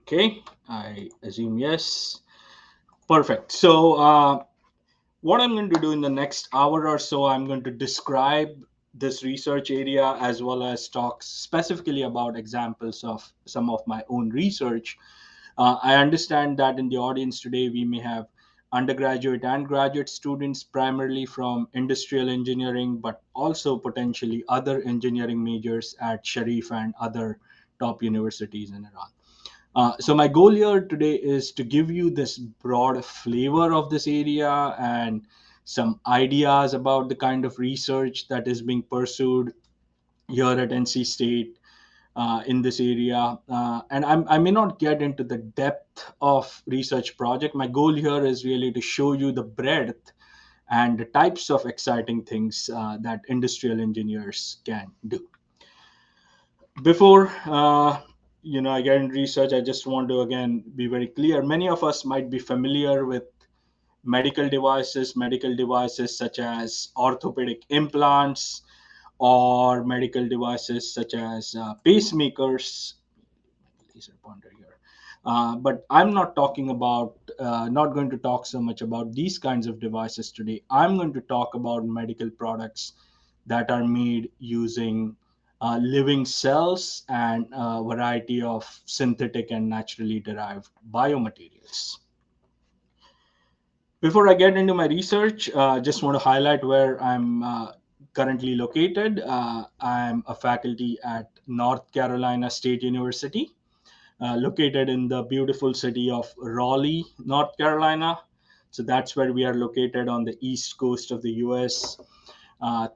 Okay, I assume yes. Perfect. So, what I'm going to do in the next hour or so, I'm going to describe this research area as well as talk specifically about examples of some of my own research. I understand that in the audience today, we may have undergraduate and graduate students, primarily from industrial engineering, but also potentially other engineering majors at Sharif and other top universities in Iran. So my goal here today is to give you this broad flavor of this area and some ideas about the kind of research that is being pursued here at NC State in this area. I may not get into the depth of research project. My goal here is really to show you the breadth and the types of exciting things that industrial engineers can do. Before I get into research, I just want to again be very clear. Many of us might be familiar with medical devices such as orthopedic implants or medical devices such as pacemakers. Laser pointer here. But I'm not talking about, not going to talk so much about these kinds of devices today. I'm going to talk about medical products that are made using living cells and a variety of synthetic and naturally derived biomaterials. Before I get into my research, just want to highlight where I'm currently located. I'm a faculty at North Carolina State University, located in the beautiful city of Raleigh, North Carolina. So that's where we are located on the east coast of the US.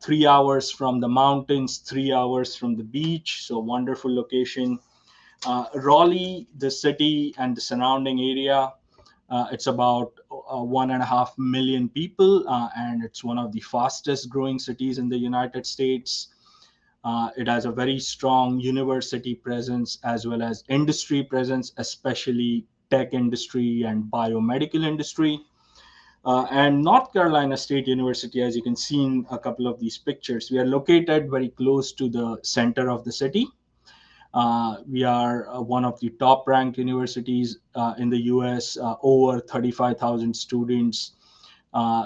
3 hours from the mountains, 3 hours from the beach. So, wonderful location. Raleigh, the city and the surrounding area, it's about 1.5 million people, and it's one of the fastest growing cities in the United States. It has a very strong university presence as well as industry presence, especially tech industry and biomedical industry. And North Carolina State University, as you can see in a couple of these pictures, we are located very close to the center of the city. We are one of the top ranked universities in the US, over 35,000 students,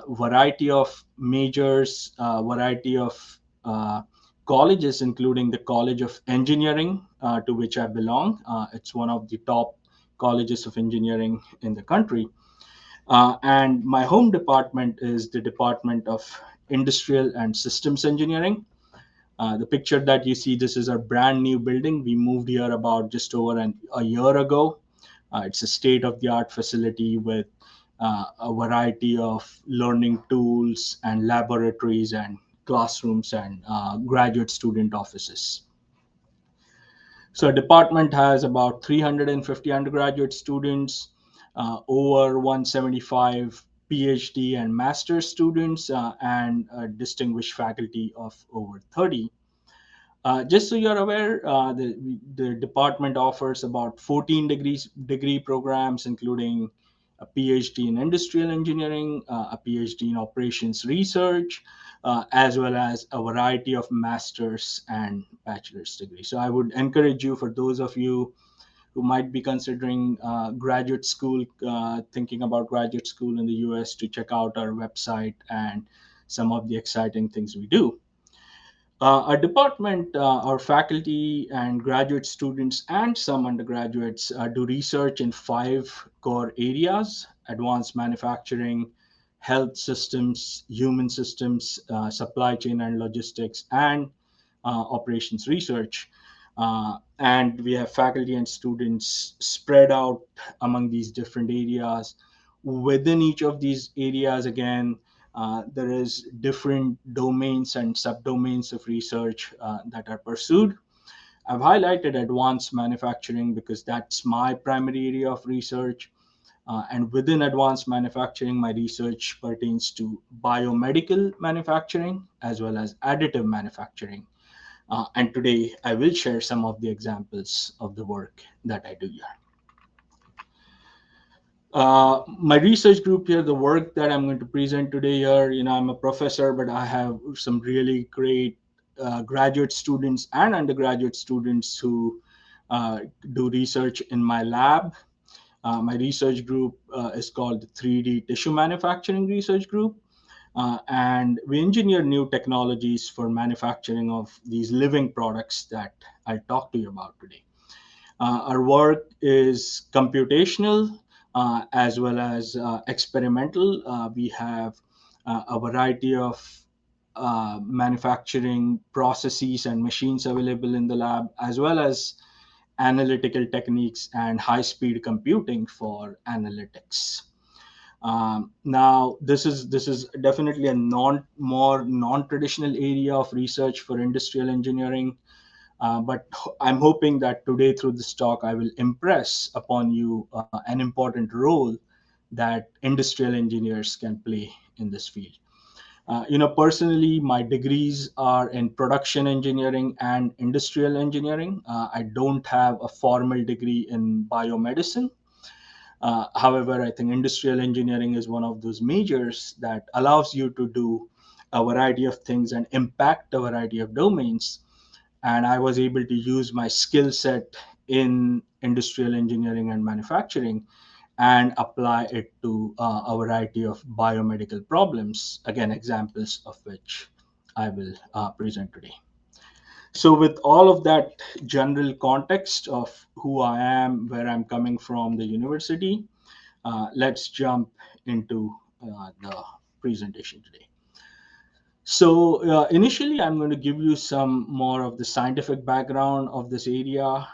variety of majors, variety of colleges, including the College of Engineering, to which I belong. It's one of the top colleges of engineering in the country. And my home department is the Department of Industrial and Systems Engineering. The picture that you see, this is a brand new building. We moved here about just over a year ago. It's a state of the art facility with a variety of learning tools and laboratories and classrooms and graduate student offices. So, a department has about 350 undergraduate students, over 175 PhD and master's students, and a distinguished faculty of over 30. Just so you're aware, the department offers about 14 degree programs, including a PhD in industrial engineering, a PhD in operations research, as well as a variety of master's and bachelor's degrees. So I would encourage you, for those of you who might be considering graduate school, thinking about graduate school in the US, to check out our website and some of the exciting things we do. Our department, our faculty and graduate students and some undergraduates do research in five core areas: advanced manufacturing, health systems, human systems, supply chain and logistics, and operations research. And we have faculty and students spread out among these different areas. Within each of these areas, again, there is different domains and subdomains of research that are pursued. I've highlighted advanced manufacturing because that's my primary area of research. And within advanced manufacturing, my research pertains to biomedical manufacturing as well as additive manufacturing. And today I will share some of the examples of the work that I do here. My research group here, the work that I'm going to present today here, I'm a professor, but I have some really great graduate students and undergraduate students who do research in my lab. My research group is called the 3D Tissue Manufacturing Research Group. And we engineer new technologies for manufacturing of these living products that I'll talk to you about today. Our work is computational as well as experimental. We have a variety of manufacturing processes and machines available in the lab, as well as analytical techniques and high speed computing for analytics. Now, this is definitely a more non-traditional area of research for industrial engineering, but I'm hoping that today through this talk, I will impress upon you an important role that industrial engineers can play in this field. Personally, my degrees are in production engineering and industrial engineering. I don't have a formal degree in biomedicine. However, I think industrial engineering is one of those majors that allows you to do a variety of things and impact a variety of domains. And I was able to use my skill set in industrial engineering and manufacturing and apply it to a variety of biomedical problems. Again, examples of which I will present today. So, with all of that general context of who I am, where I'm coming from, the university, let's jump into the presentation today. So initially, I'm going to give you some more of the scientific background of this area,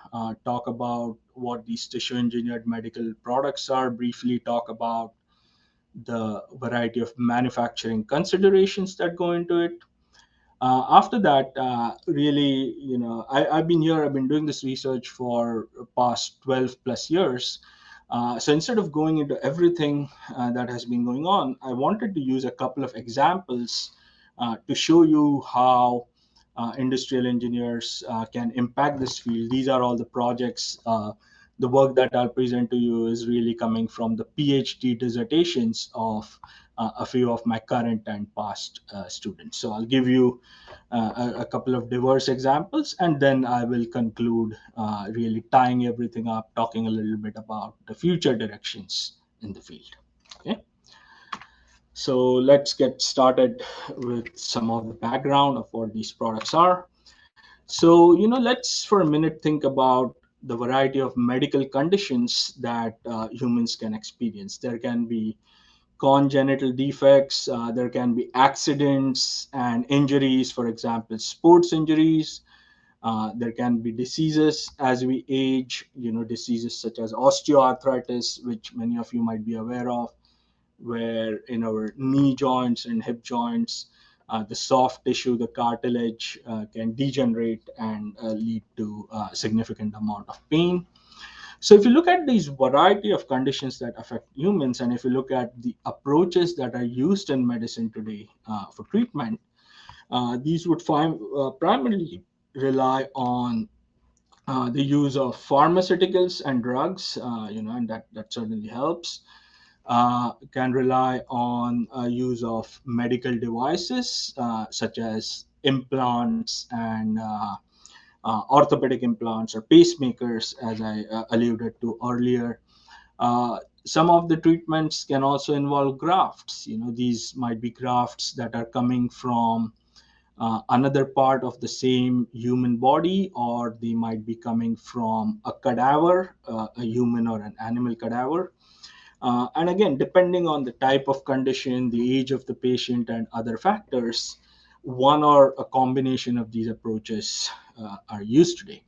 talk about what these tissue engineered medical products are, briefly talk about the variety of manufacturing considerations that go into it. After that, really, I've been here, I've been doing this research for past 12 plus years. So instead of going into everything that has been going on, I wanted to use a couple of examples to show you how industrial engineers can impact this field. These are all the projects. The work that I'll present to you is really coming from the PhD dissertations of a few of my current and past students. So I'll give you a couple of diverse examples, and then I will conclude really tying everything up, talking a little bit about the future directions in the field. Okay. So let's get started with some of the background of what these products are. So, let's for a minute think about the variety of medical conditions that humans can experience. There can be congenital defects, there can be accidents and injuries, for example, sports injuries. There can be diseases as we age, diseases such as osteoarthritis, which many of you might be aware of, where in our knee joints and hip joints, the soft tissue, the cartilage, can degenerate and lead to a significant amount of pain. So if you look at these variety of conditions that affect humans, and if you look at the approaches that are used in medicine today for treatment, these would primarily rely on the use of pharmaceuticals and drugs, and that certainly helps. Can rely on use of medical devices such as implants and orthopedic implants or pacemakers, as I alluded to earlier. Some of the treatments can also involve grafts. These might be grafts that are coming from another part of the same human body, or they might be coming from a cadaver, a human or an animal cadaver. And again, depending on the type of condition, the age of the patient, and other factors, one or a combination of these approaches are used today.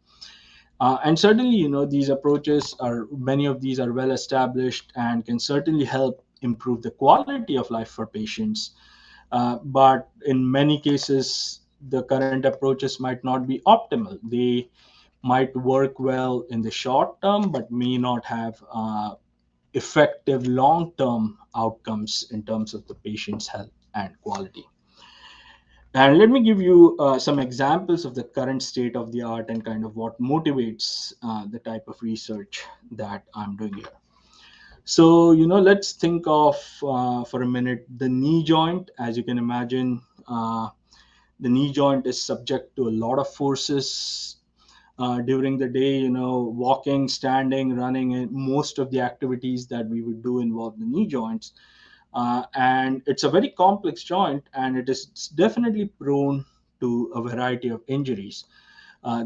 And certainly, these approaches are many of these are well established and can certainly help improve the quality of life for patients. But in many cases, the current approaches might not be optimal. They might work well in the short term, but may not have effective long term outcomes in terms of the patient's health and quality. And let me give you some examples of the current state of the art and kind of what motivates the type of research that I'm doing here. So, let's think of for a minute the knee joint. As you can imagine, the knee joint is subject to a lot of forces during the day. Walking, standing, running, and most of the activities that we would do involve the knee joints. And it's a very complex joint, and it is definitely prone to a variety of injuries.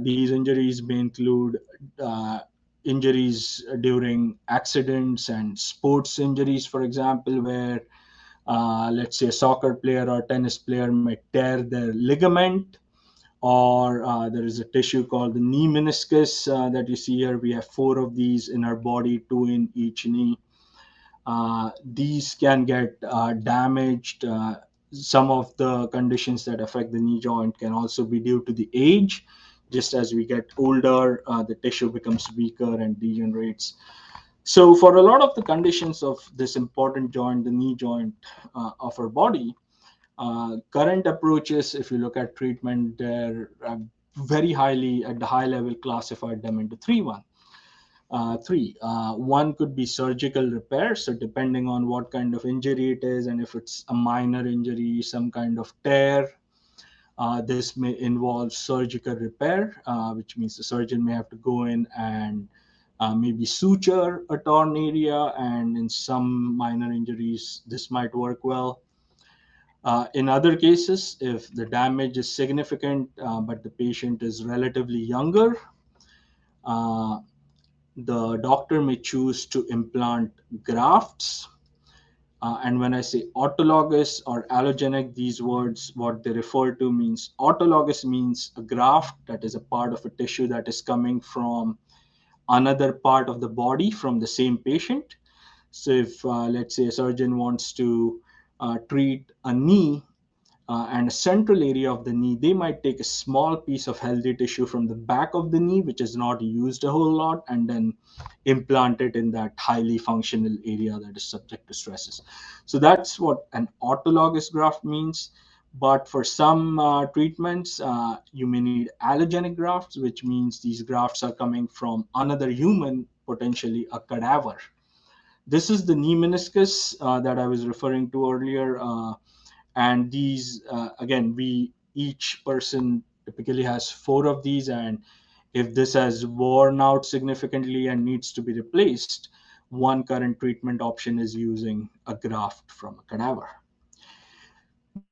These injuries may include uh, injuries during accidents and sports injuries, for example, where let's say a soccer player or tennis player may tear their ligament, or there is a tissue called the knee meniscus that you see here. We have four of these in our body, two in each knee. These can get damaged. Some of the conditions that affect the knee joint can also be due to the age. Just as we get older, the tissue becomes weaker and degenerates. So, for a lot of the conditions of this important joint, the knee joint of our body, current approaches, if you look at treatment, they're very highly at the high level classified them into three. One could be surgical repair. So, depending on what kind of injury it is, and if it's a minor injury, some kind of tear, this may involve surgical repair, which means the surgeon may have to go in and maybe suture a torn area. And in some minor injuries, this might work well. In other cases, if the damage is significant but the patient is relatively younger, uh, the doctor may choose to implant grafts. And when I say autologous or allogenic, these words, what they refer to means autologous means a graft that is a part of a tissue that is coming from another part of the body from the same patient. So if, let's say, a surgeon wants to treat a knee, and a central area of the knee, they might take a small piece of healthy tissue from the back of the knee, which is not used a whole lot, and then implant it in that highly functional area that is subject to stresses. So that's what an autologous graft means. But for some treatments, you may need allogenic grafts, which means these grafts are coming from another human, potentially a cadaver. This is the knee meniscus that I was referring to earlier. And these, again, we each person typically has four of these, and if this has worn out significantly and needs to be replaced, one current treatment option is using a graft from a cadaver.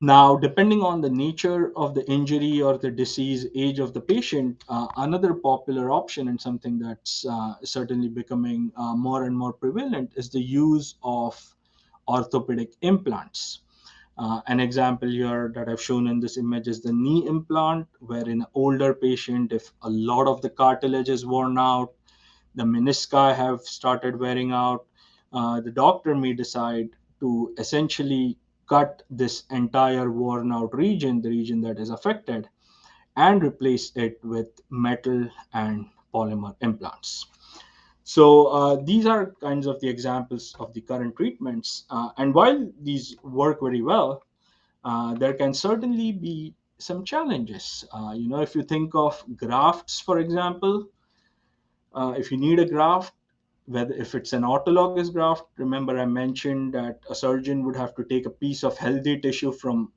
Now, depending on the nature of the injury or the disease, age of the patient, another popular option and something that's certainly becoming more and more prevalent is the use of orthopedic implants. An example here that I've shown in this image is the knee implant, where in an older patient, if a lot of the cartilage is worn out, the menisci have started wearing out, the doctor may decide to essentially cut this entire worn out region, the region that is affected, and replace it with metal and polymer implants. So these are kinds of the examples of the current treatments. And while these work very well, there can certainly be some challenges. If you think of grafts, for example, if you need a graft, whether if it's an autologous graft, remember I mentioned that a surgeon would have to take a piece of healthy tissue from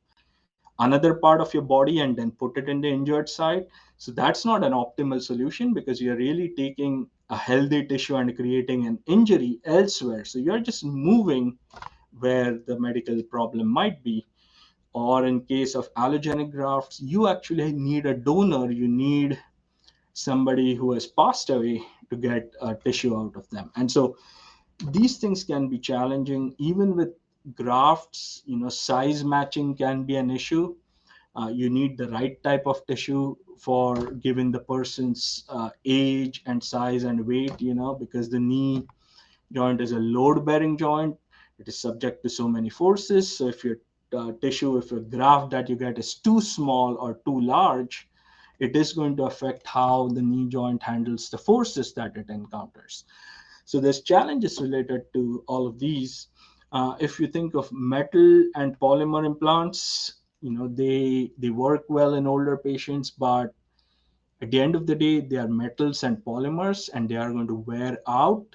another part of your body and then put it in the injured side. So that's not an optimal solution because you're really taking a healthy tissue and creating an injury elsewhere. So you're just moving where the medical problem might be. Or in case of allogenic grafts, you actually need a donor. You need somebody who has passed away to get tissue out of them. And so these things can be challenging. Even with grafts, size matching can be an issue. You need the right type of tissue for given the person's age and size and weight, because the knee joint is a load bearing joint. It is subject to so many forces. So if your tissue, if your graft that you get is too small or too large, it is going to affect how the knee joint handles the forces that it encounters. So there's challenges related to all of these. If you think of metal and polymer implants, they work well in older patients, but at the end of the day, they are metals and polymers, and they are going to wear out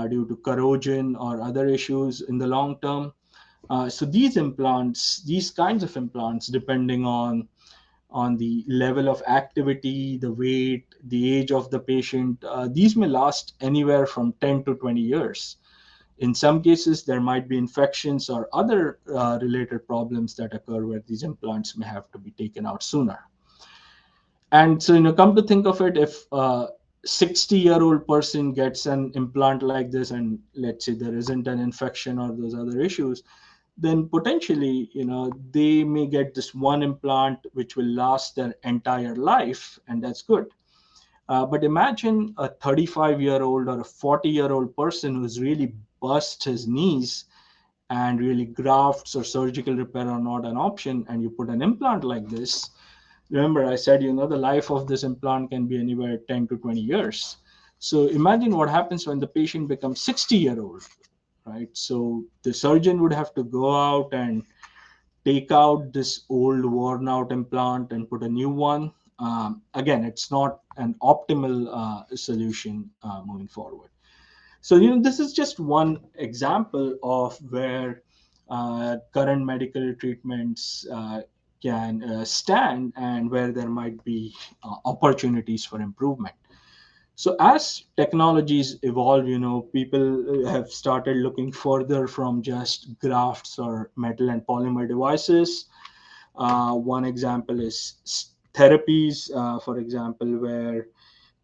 due to corrosion or other issues in the long term. So these kinds of implants, depending on the level of activity, the weight, the age of the patient, these may last anywhere from 10 to 20 years. In some cases, there might be infections or other related problems that occur where these implants may have to be taken out sooner. And so, come to think of it, if a 60-year-old person gets an implant like this, and let's say there isn't an infection or those other issues, then potentially, they may get this one implant which will last their entire life, and that's good. But imagine a 35-year-old or a 40-year-old person who's really bust his knees, and really grafts or surgical repair are not an option, and you put an implant like this. Remember, I said, the life of this implant can be anywhere 10 to 20 years. So imagine what happens when the patient becomes 60-year-old, right? So the surgeon would have to go out and take out this old worn out implant and put a new one. Again, it's not an optimal solution moving forward. So, this is just one example of where current medical treatments can stand, and where there might be opportunities for improvement. So as technologies evolve, people have started looking further from just grafts or metal and polymer devices. One example is therapies, for example, where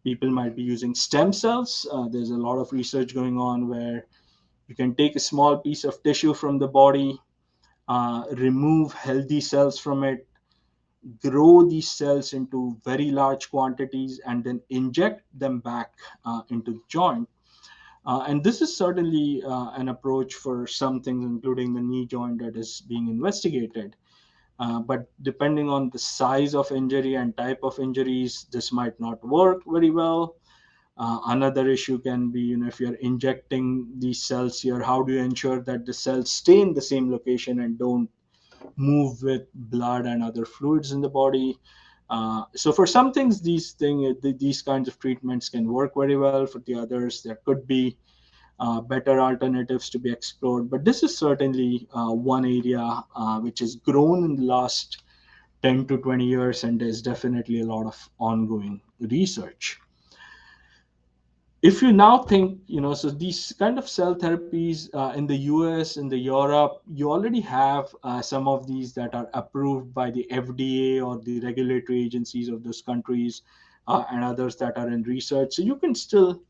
people might be using stem cells. There's a lot of research going on where you can take a small piece of tissue from the body, remove healthy cells from it, grow these cells into very large quantities, and then inject them back into the joint. And this is certainly an approach for some things, including the knee joint, that is being investigated. But depending on the size of injury and type of injuries, this might not work very well. Another issue can be, if you're injecting these cells here, how do you ensure that the cells stay in the same location and don't move with blood and other fluids in the body? So for some things, these kinds of treatments can work very well. For the others, there could be better alternatives to be explored. But this is certainly one area which has grown in the last 10 to 20 years, and there's definitely a lot of ongoing research. If you now think, so these kind of cell therapies in the US, in the Europe, you already have some of these that are approved by the FDA or the regulatory agencies of those countries, and others that are in research. So you can still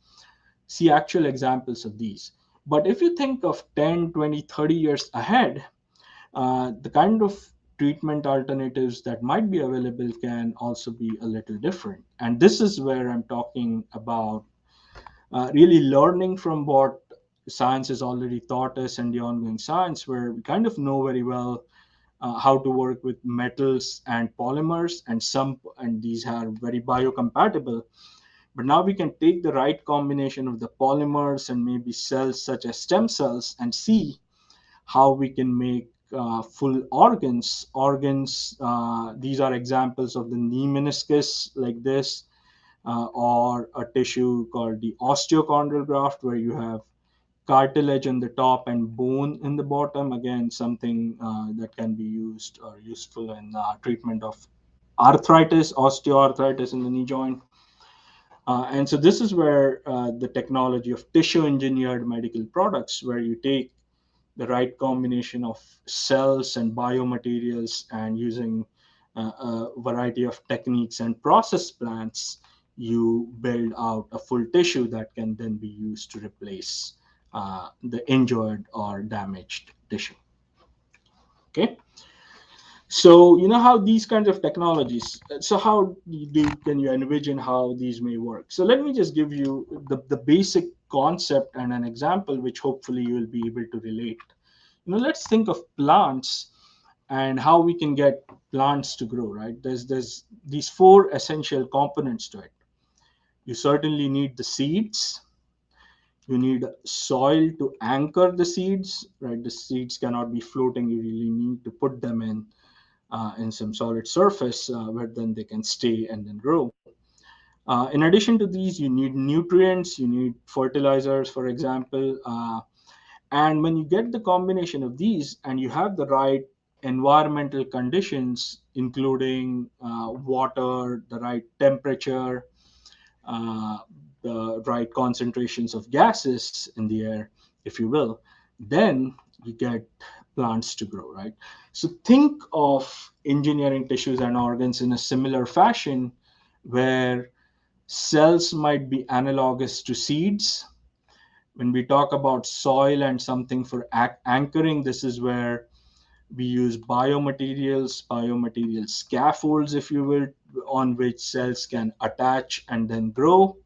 see actual examples of these. But if you think of 10, 20, 30 years ahead, the kind of treatment alternatives that might be available can also be a little different. And this is where I'm talking about really learning from what science has already taught us, and the ongoing science, where we kind of know very well how to work with metals and polymers, and these are very biocompatible. But now we can take the right combination of the polymers and maybe cells such as stem cells, and see how we can make full organs. These are examples of the knee meniscus like this, or a tissue called the osteochondral graft, where you have cartilage on the top and bone in the bottom. Again, something that can be used or useful in treatment of arthritis, osteoarthritis in the knee joint. And so this is where the technology of tissue engineered medical products, where you take the right combination of cells and biomaterials, and using a variety of techniques and process plants, you build out a full tissue that can then be used to replace the injured or damaged tissue. Okay. So how these kinds of technologies. So how can you envision how these may work? So let me just give you the basic concept and an example, which hopefully you will be able to relate. Let's think of plants and how we can get plants to grow. Right? There's these four essential components to it. You certainly need the seeds. You need soil to anchor the seeds. Right? The seeds cannot be floating. You really need to put them in in some solid surface where then they can stay and then grow. In addition to these, you need nutrients, you need fertilizers, for example. And when you get the combination of these and you have the right environmental conditions, including water, the right temperature, uh, the right concentrations of gases in the air, if you will, then you get plants to grow, right? So think of engineering tissues and organs in a similar fashion, where cells might be analogous to seeds. When we talk about soil and something for anchoring, this is where we use biomaterial scaffolds, if you will, on which cells can attach and then grow.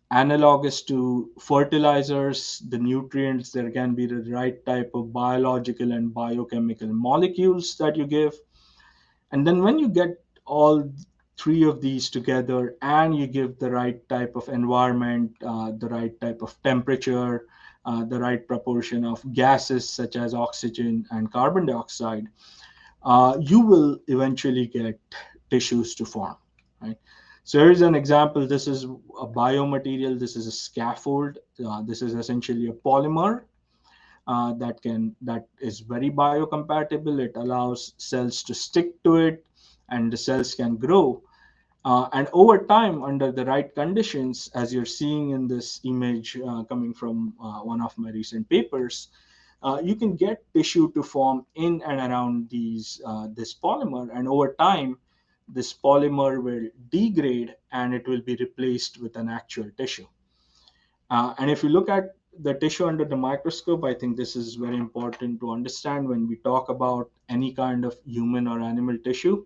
Analogous to fertilizers, the nutrients, there can be the right type of biological and biochemical molecules that you give. And then when you get all three of these together and you give the right type of environment, the right type of temperature, the right proportion of gases such as oxygen and carbon dioxide, you will eventually get tissues to form, right? So here's an example. This is a biomaterial. This is a scaffold. This is essentially a polymer that is very biocompatible. It allows cells to stick to it, and the cells can grow. And over time, under the right conditions, as you're seeing in this image coming from one of my recent papers, you can get tissue to form in and around this polymer, and over time, this polymer will degrade and it will be replaced with an actual tissue. And if you look at the tissue under the microscope, I think this is very important to understand when we talk about any kind of human or animal tissue.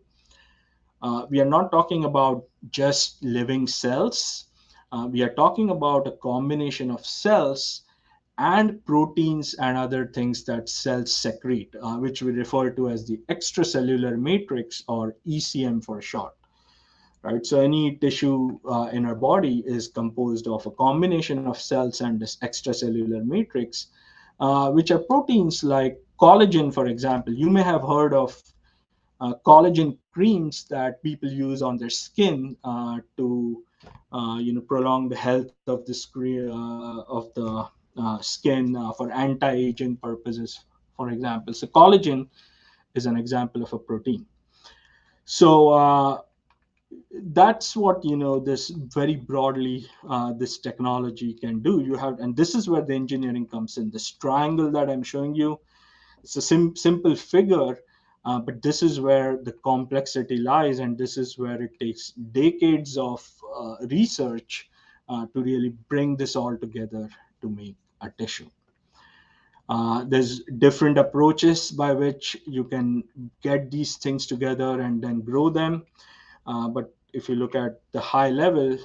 We are not talking about just living cells. We are talking about a combination of cells and proteins and other things that cells secrete, which we refer to as the extracellular matrix, or ECM for short. Right. So any tissue in our body is composed of a combination of cells and this extracellular matrix, which are proteins like collagen, for example. You may have heard of collagen creams that people use on their skin to prolong the health of the skin for anti-aging purposes, for example. So collagen is an example of a protein. So that's what this very broadly this technology can do. You have, and this is where the engineering comes in. This triangle that I'm showing you, it's a simple figure, but this is where the complexity lies, and this is where it takes decades of research to really bring this all together to make a tissue. There's different approaches by which you can get these things together and then grow them. But if you look at the high level,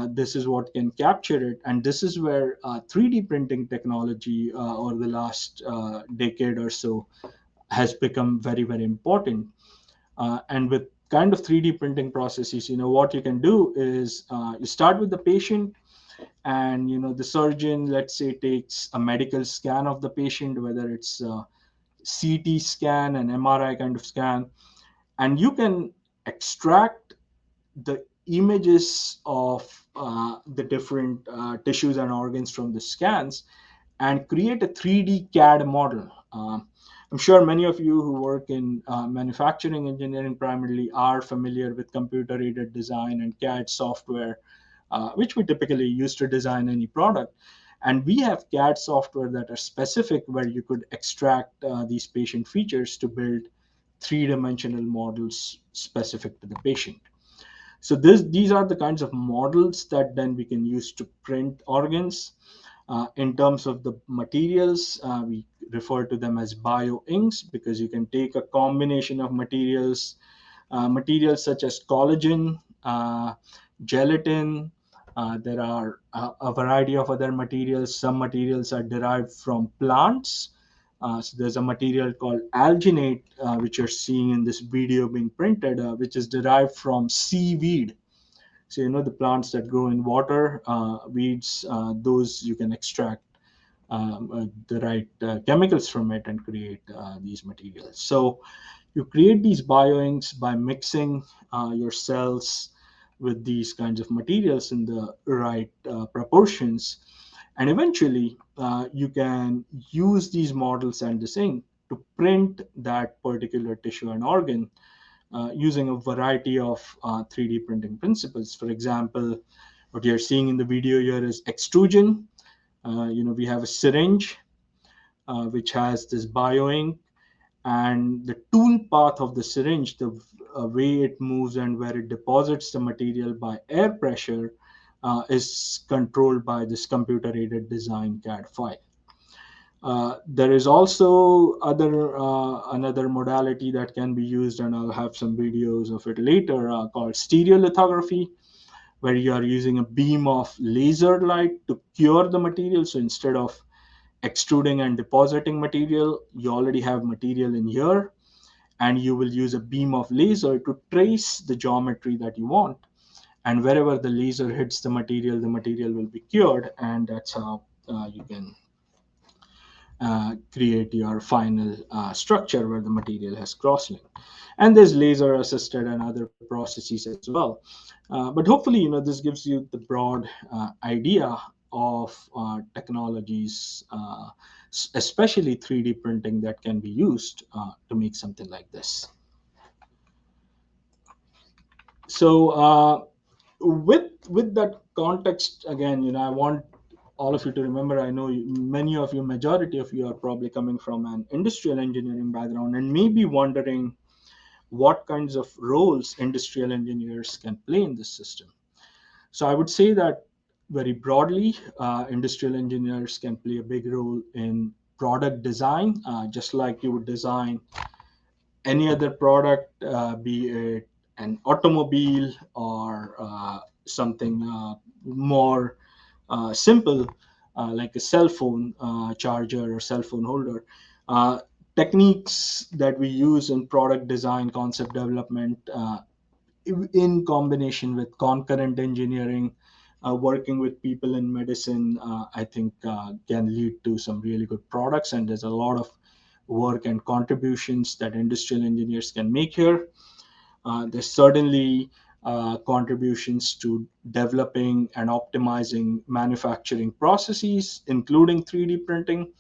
this is what can capture it. And this is where 3D printing technology over the last decade or so has become very, very important. And with kind of 3D printing processes, what you can do is you start with the patient, and the surgeon, let's say, takes a medical scan of the patient, whether it's a CT scan, an MRI kind of scan, and you can extract the images of the different tissues and organs from the scans and create a 3D CAD model. I'm sure many of you who work in manufacturing engineering primarily are familiar with computer aided design and CAD software, which we typically use to design any product. And we have CAD software that are specific, where you could extract these patient features to build three-dimensional models specific to the patient. So these are the kinds of models that then we can use to print organs. In terms of the materials, we refer to them as bioinks, because you can take a combination of materials such as collagen, gelatin. There are a variety of other materials. Some materials are derived from plants. So there's a material called alginate, which you're seeing in this video being printed, which is derived from seaweed. So the plants that grow in water, weeds, those you can extract the right chemicals from it and create these materials. So you create these bioinks by mixing your cells with these kinds of materials in the right proportions, and eventually you can use these models and this ink to print that particular tissue and organ using a variety of 3D printing principles. For example, what you're seeing in the video here is extrusion. We have a syringe which has this bioink, and the tool path of the syringe, the way it moves and where it deposits the material by air pressure, is controlled by this computer aided design CAD file. There is also another modality that can be used, and I'll have some videos of it later, called stereolithography, where you are using a beam of laser light to cure the material. So instead of extruding and depositing material, you already have material in here, and you will use a beam of laser to trace the geometry that you want. And wherever the laser hits the material will be cured, and that's how you can create your final structure where the material has crosslink. And there's laser assisted and other processes as well. But hopefully, this gives you the broad idea of technologies, especially 3D printing, that can be used to make something like this. So with that context, again, I want all of you to remember, I know many of you, majority of you, are probably coming from an industrial engineering background and may be wondering what kinds of roles industrial engineers can play in this system. So I would say that very broadly, industrial engineers can play a big role in product design, just like you would design any other product, be it an automobile or something more simple, like a cell phone charger or cell phone holder. Uh, Techniques that we use in product design, concept development, in combination with concurrent engineering, working with people in medicine, I think can lead to some really good products. And there's a lot of work and contributions that industrial engineers can make here. There's certainly contributions to developing and optimizing manufacturing processes, including 3D printing.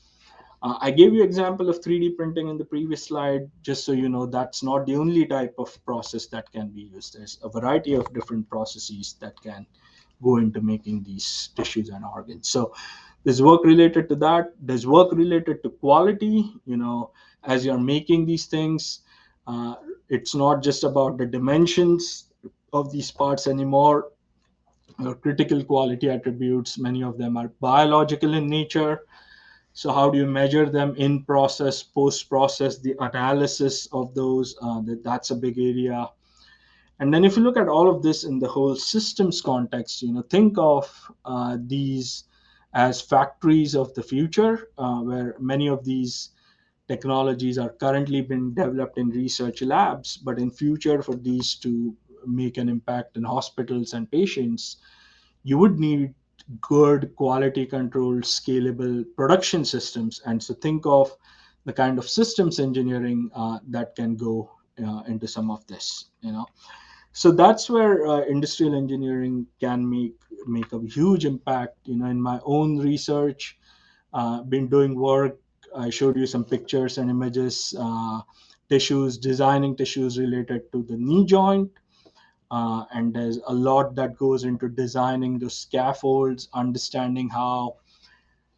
I gave you example of 3D printing in the previous slide, just so you know that's not the only type of process that can be used. There's a variety of different processes that can go into making these tissues and organs. So there's work related to that. There's work related to quality. As you're making these things, uh, it's not just about the dimensions of these parts anymore. Critical quality attributes, many of them are biological in nature. So how do you measure them in process, post process, the analysis of those? That's a big area. And then if you look at all of this in the whole systems context, think of these as factories of the future, where many of these technologies are currently being developed in research labs, but in future, for these to make an impact in hospitals and patients, you would need good quality controlled scalable production systems. And so think of the kind of systems engineering that can go into some of this. So that's where industrial engineering can make a huge impact. In my own research, been doing work. I showed you some pictures and images, tissues, designing tissues related to the knee joint. And there's a lot that goes into designing the scaffolds, understanding how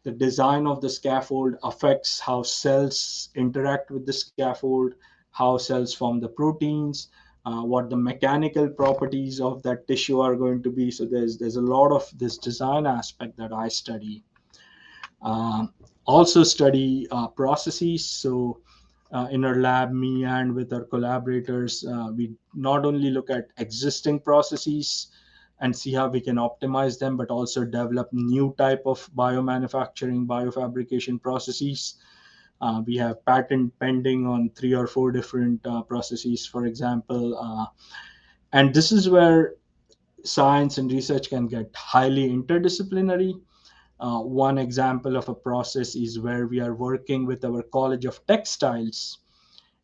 the design of the scaffold affects how cells interact with the scaffold, how cells form the proteins, what the mechanical properties of that tissue are going to be. So there's a lot of this design aspect that I study. Also study processes. So in our lab, me and with our collaborators, we not only look at existing processes and see how we can optimize them, but also develop new type of biomanufacturing, biofabrication processes. We have patent pending on 3 or 4 different processes, for example. And this is where science and research can get highly interdisciplinary. One example of a process is where we are working with our College of Textiles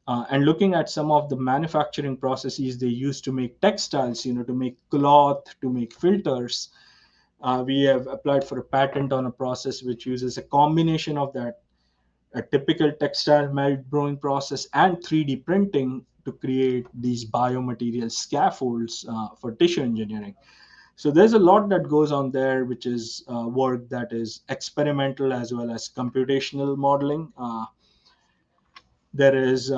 and looking at some of the manufacturing processes they use to make textiles, to make cloth, to make filters. We have applied for a patent on a process which uses a combination of that, a typical textile melt brewing process and 3D printing to create these biomaterial scaffolds for tissue engineering. So there's a lot that goes on there, which is work that is experimental as well as computational modeling. There is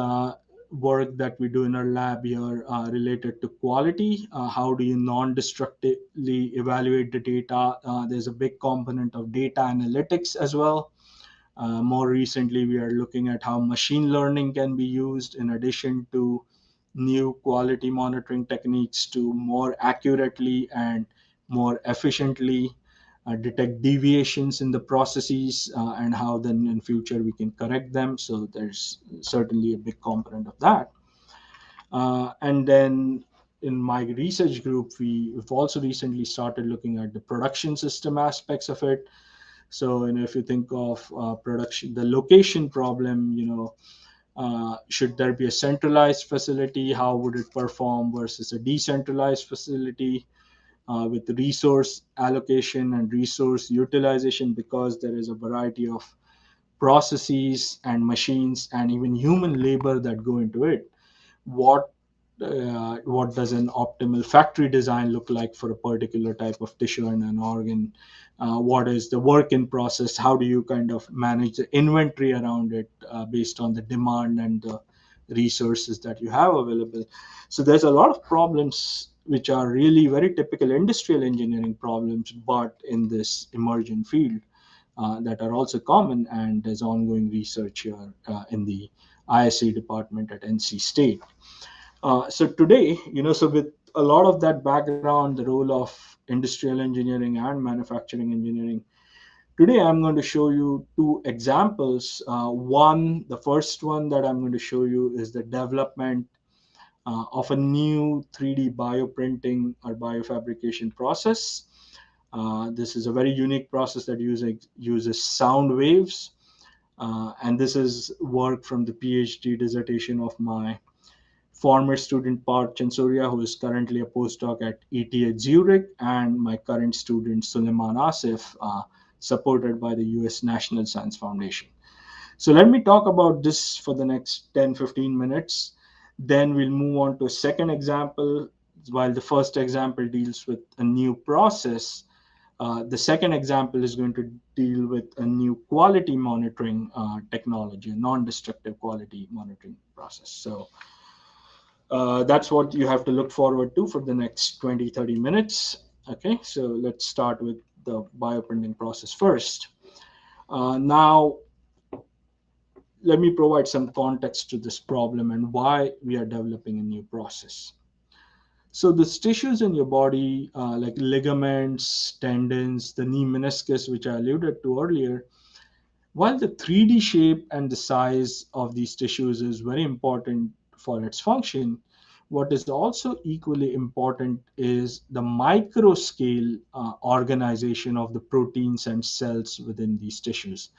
work that we do in our lab here related to quality. How do you non-destructively evaluate the data? There's a big component of data analytics as well. More recently, we are looking at how machine learning can be used in addition to new quality monitoring techniques to more accurately and more efficiently detect deviations in the processes, and how then in future we can correct them. So there's certainly a big component of that. And then in my research group, we've also recently started looking at the production system aspects of it. So, if you think of production, the location problem, should there be a centralized facility? How would it perform versus a decentralized facility with resource allocation and resource utilization? Because there is a variety of processes and machines and even human labor that go into it. What does an optimal factory design look like for a particular type of tissue and an organ? What is the work in process? How do you kind of manage the inventory around it based on the demand and the resources that you have available? So there's a lot of problems which are really very typical industrial engineering problems, but in this emerging field that are also common, and there's ongoing research here in the ISA department at NC State. So today, so with a lot of that background, the role of industrial engineering and manufacturing engineering, today I'm going to show you two examples. The first one that I'm going to show you is the development of a new 3D bioprinting or biofabrication process. This is a very unique process that uses sound waves. And this is work from the PhD dissertation of my former student Parth Chansoria, who is currently a postdoc at ETH Zurich, and my current student Suleiman Asif, supported by the US National Science Foundation. So let me talk about this for the next 10-15 minutes. Then we'll move on to a second example. While the first example deals with a new process, the second example is going to deal with a new quality monitoring technology, a non-destructive quality monitoring process. So that's what you have to look forward to for the next 20-30 minutes. Okay, so let's start with the bioprinting process first. Now, let me provide some context to this problem and why we are developing a new process. So the tissues in your body, like ligaments, tendons, the knee meniscus, which I alluded to earlier, while the 3D shape and the size of these tissues is very important for its function, what is also equally important is the micro scale organization of the proteins and cells within these tissues.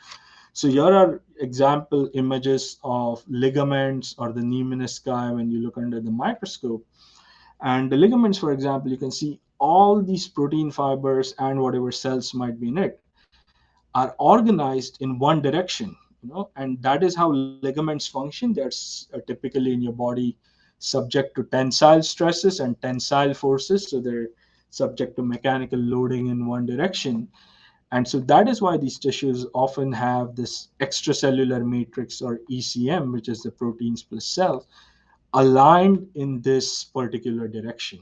So here are example images of ligaments or the knee menisci when you look under the microscope. And the ligaments, for example, you can see all these protein fibers and whatever cells might be in it are organized in one direction, and that is how ligaments function. They're typically in your body subject to tensile stresses and tensile forces, so they're subject to mechanical loading in one direction. And so that is why these tissues often have this extracellular matrix or ECM, which is the proteins plus cell, aligned in this particular direction.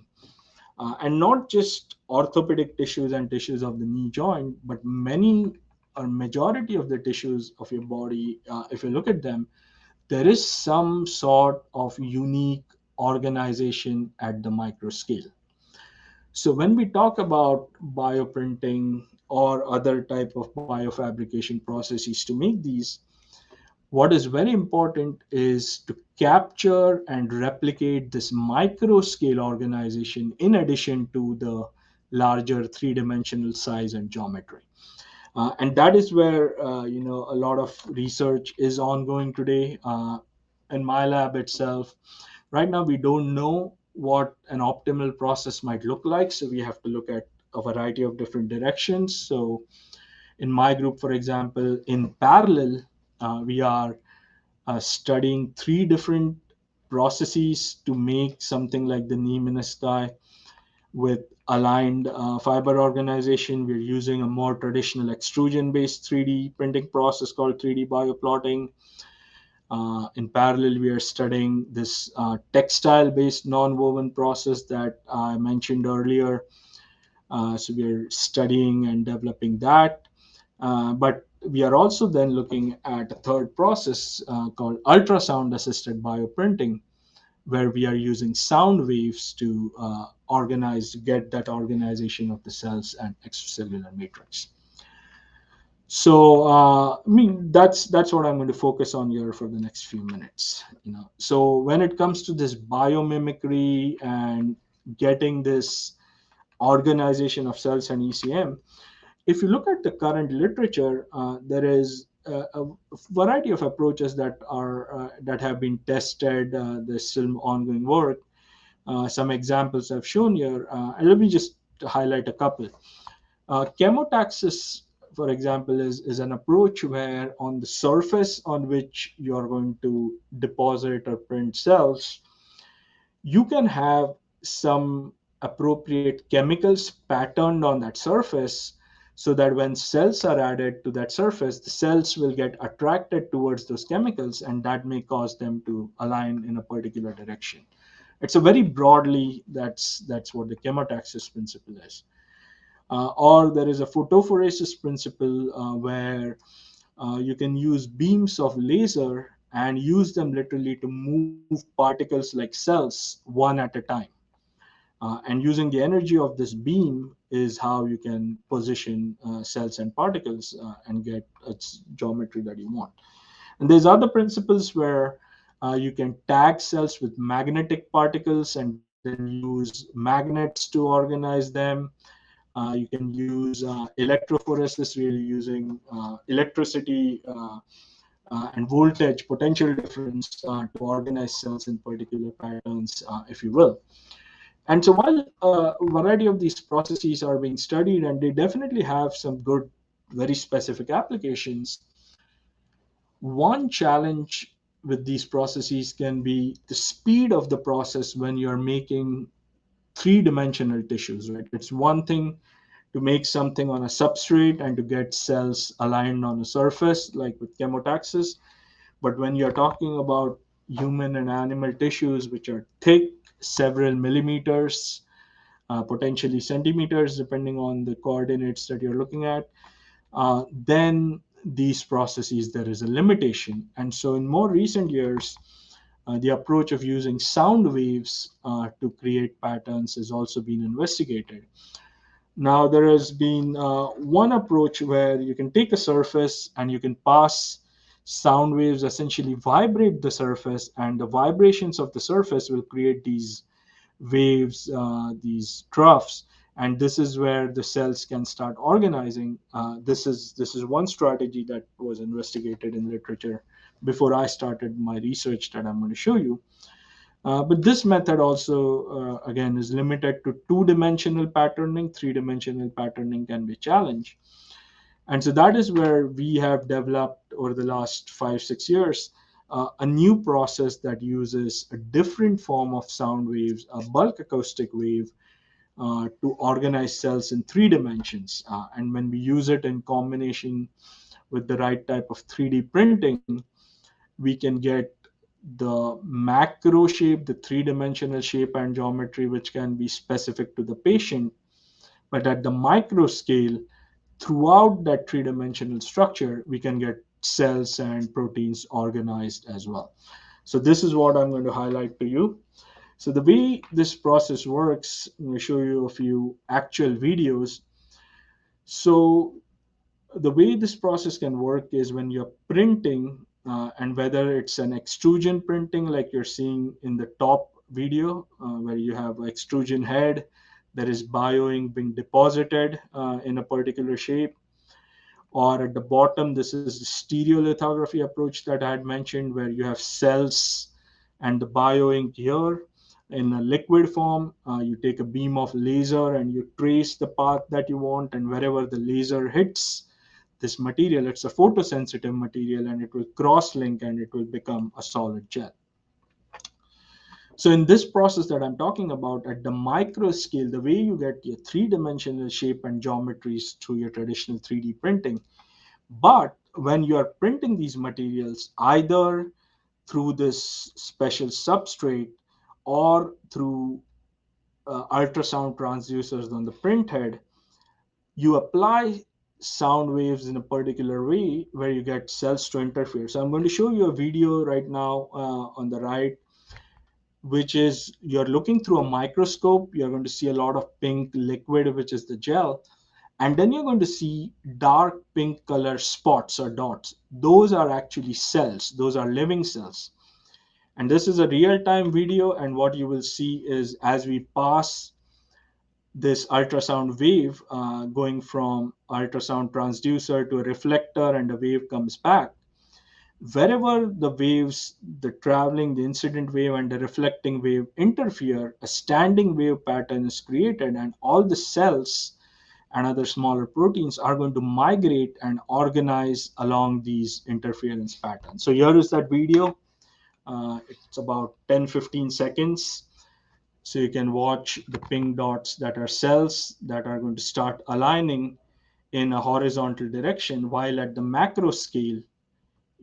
And not just orthopedic tissues and tissues of the knee joint, but many or majority of the tissues of your body, if you look at them, there is some sort of unique organization at the micro scale. So when we talk about bioprinting or other type of biofabrication processes to make these, what is very important is to capture and replicate this micro scale organization in addition to the larger three-dimensional size and geometry. And that is where a lot of research is ongoing today. In my lab itself, right now we don't know what an optimal process might look like, so we have to look at a variety of different directions. So in my group, for example, in parallel, we are studying three different processes to make something like the knee menisci with aligned fiber organization. We're using a more traditional extrusion based 3D printing process called 3D bioplotting. In parallel, we are studying this textile based non woven process that I mentioned earlier. So we're studying and developing that. But we are also then looking at a third process called ultrasound assisted bioprinting, where we are using sound waves to get that organization of the cells and extracellular matrix. So, I mean, that's what I'm going to focus on here for the next few minutes. So when it comes to this biomimicry and getting this organization of cells and ECM, if you look at the current literature, there is a variety of approaches that have been tested. There's still ongoing work. Some examples I've shown here, and let me just highlight a couple. Chemotaxis, for example, is an approach where on the surface on which you're going to deposit or print cells, you can have some appropriate chemicals patterned on that surface, so that when cells are added to that surface, the cells will get attracted towards those chemicals, and that may cause them to align in a particular direction. It's a very broadly, that's what the chemotaxis principle is. Or there is a photophoresis principle where you can use beams of laser and use them literally to move particles like cells one at a time. And using the energy of this beam is how you can position cells and particles and get its geometry that you want. And there's other principles where you can tag cells with magnetic particles and then use magnets to organize them. You can use electrophoresis, really using electricity and voltage potential difference to organize cells in particular patterns, if you will. And so while a variety of these processes are being studied, and they definitely have some good, very specific applications, one challenge with these processes can be the speed of the process when you're making three-dimensional tissues, right? It's one thing to make something on a substrate and to get cells aligned on a surface, like with chemotaxis. But when you're talking about human and animal tissues, which are thick, several millimeters, potentially centimeters, depending on the coordinates that you're looking at, then these processes, there is a limitation. And so in more recent years, the approach of using sound waves to create patterns has also been investigated. Now, there has been one approach where you can take a surface and you can pass sound waves, essentially vibrate the surface, and the vibrations of the surface will create these waves, these troughs, and this is where the cells can start organizing. This is one strategy that was investigated in literature before I started my research that I'm going to show you. But this method also, again, is limited to two-dimensional patterning. Three-dimensional patterning can be a challenge. And so that is where we have developed over the last 5-6 years a new process that uses a different form of sound waves, a bulk acoustic wave, to organize cells in three dimensions. And when we use it in combination with the right type of 3D printing, we can get the macro shape, the three-dimensional shape and geometry, which can be specific to the patient. But at the micro scale, throughout that three-dimensional structure, we can get cells and proteins organized as well. So this is what I'm going to highlight to you. So the way this process works, I'm going to show you a few actual videos. So the way this process can work is when you're printing, and whether it's an extrusion printing like you're seeing in the top video, where you have an extrusion head that is bioing being deposited in a particular shape, Or at the bottom, this is the stereolithography approach that I had mentioned, where you have cells and the bioink here in a liquid form. You take a beam of laser and you trace the path that you want, and wherever the laser hits this material, it's a photosensitive material, and it will cross-link and it will become a solid gel. So in this process that I'm talking about, at the micro scale, the way you get your three-dimensional shape and geometries through your traditional 3D printing, but when you are printing these materials, either through this special substrate or through ultrasound transducers on the print head, you apply sound waves in a particular way where you get cells to interfere. So I'm going to show you a video right now on the right, which is you're looking through a microscope. You're going to see a lot of pink liquid, which is the gel. And then you're going to see dark pink color spots or dots. Those are actually cells. Those are living cells. And this is a real-time video. And what you will see is as we pass this ultrasound wave going from ultrasound transducer to a reflector and a wave comes back, wherever the waves, the traveling, the incident wave and the reflecting wave interfere, a standing wave pattern is created, and all the cells and other smaller proteins are going to migrate and organize along these interference patterns. So here is that video. It's about 10-15 seconds. So you can watch the pink dots that are cells that are going to start aligning in a horizontal direction, while at the macro scale,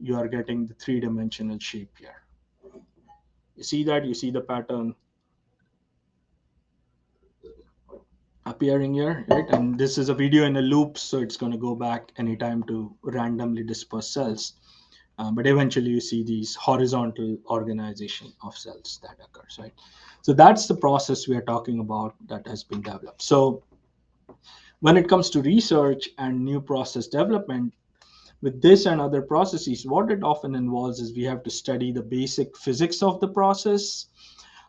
you are getting the three-dimensional shape here. You see that? You see the pattern appearing here, right? And this is a video in a loop, so it's going to go back anytime to randomly disperse cells. But eventually you see these horizontal organization of cells that occurs, right? So that's the process we are talking about that has been developed. So when it comes to research and new process development, with this and other processes, what it often involves is we have to study the basic physics of the process.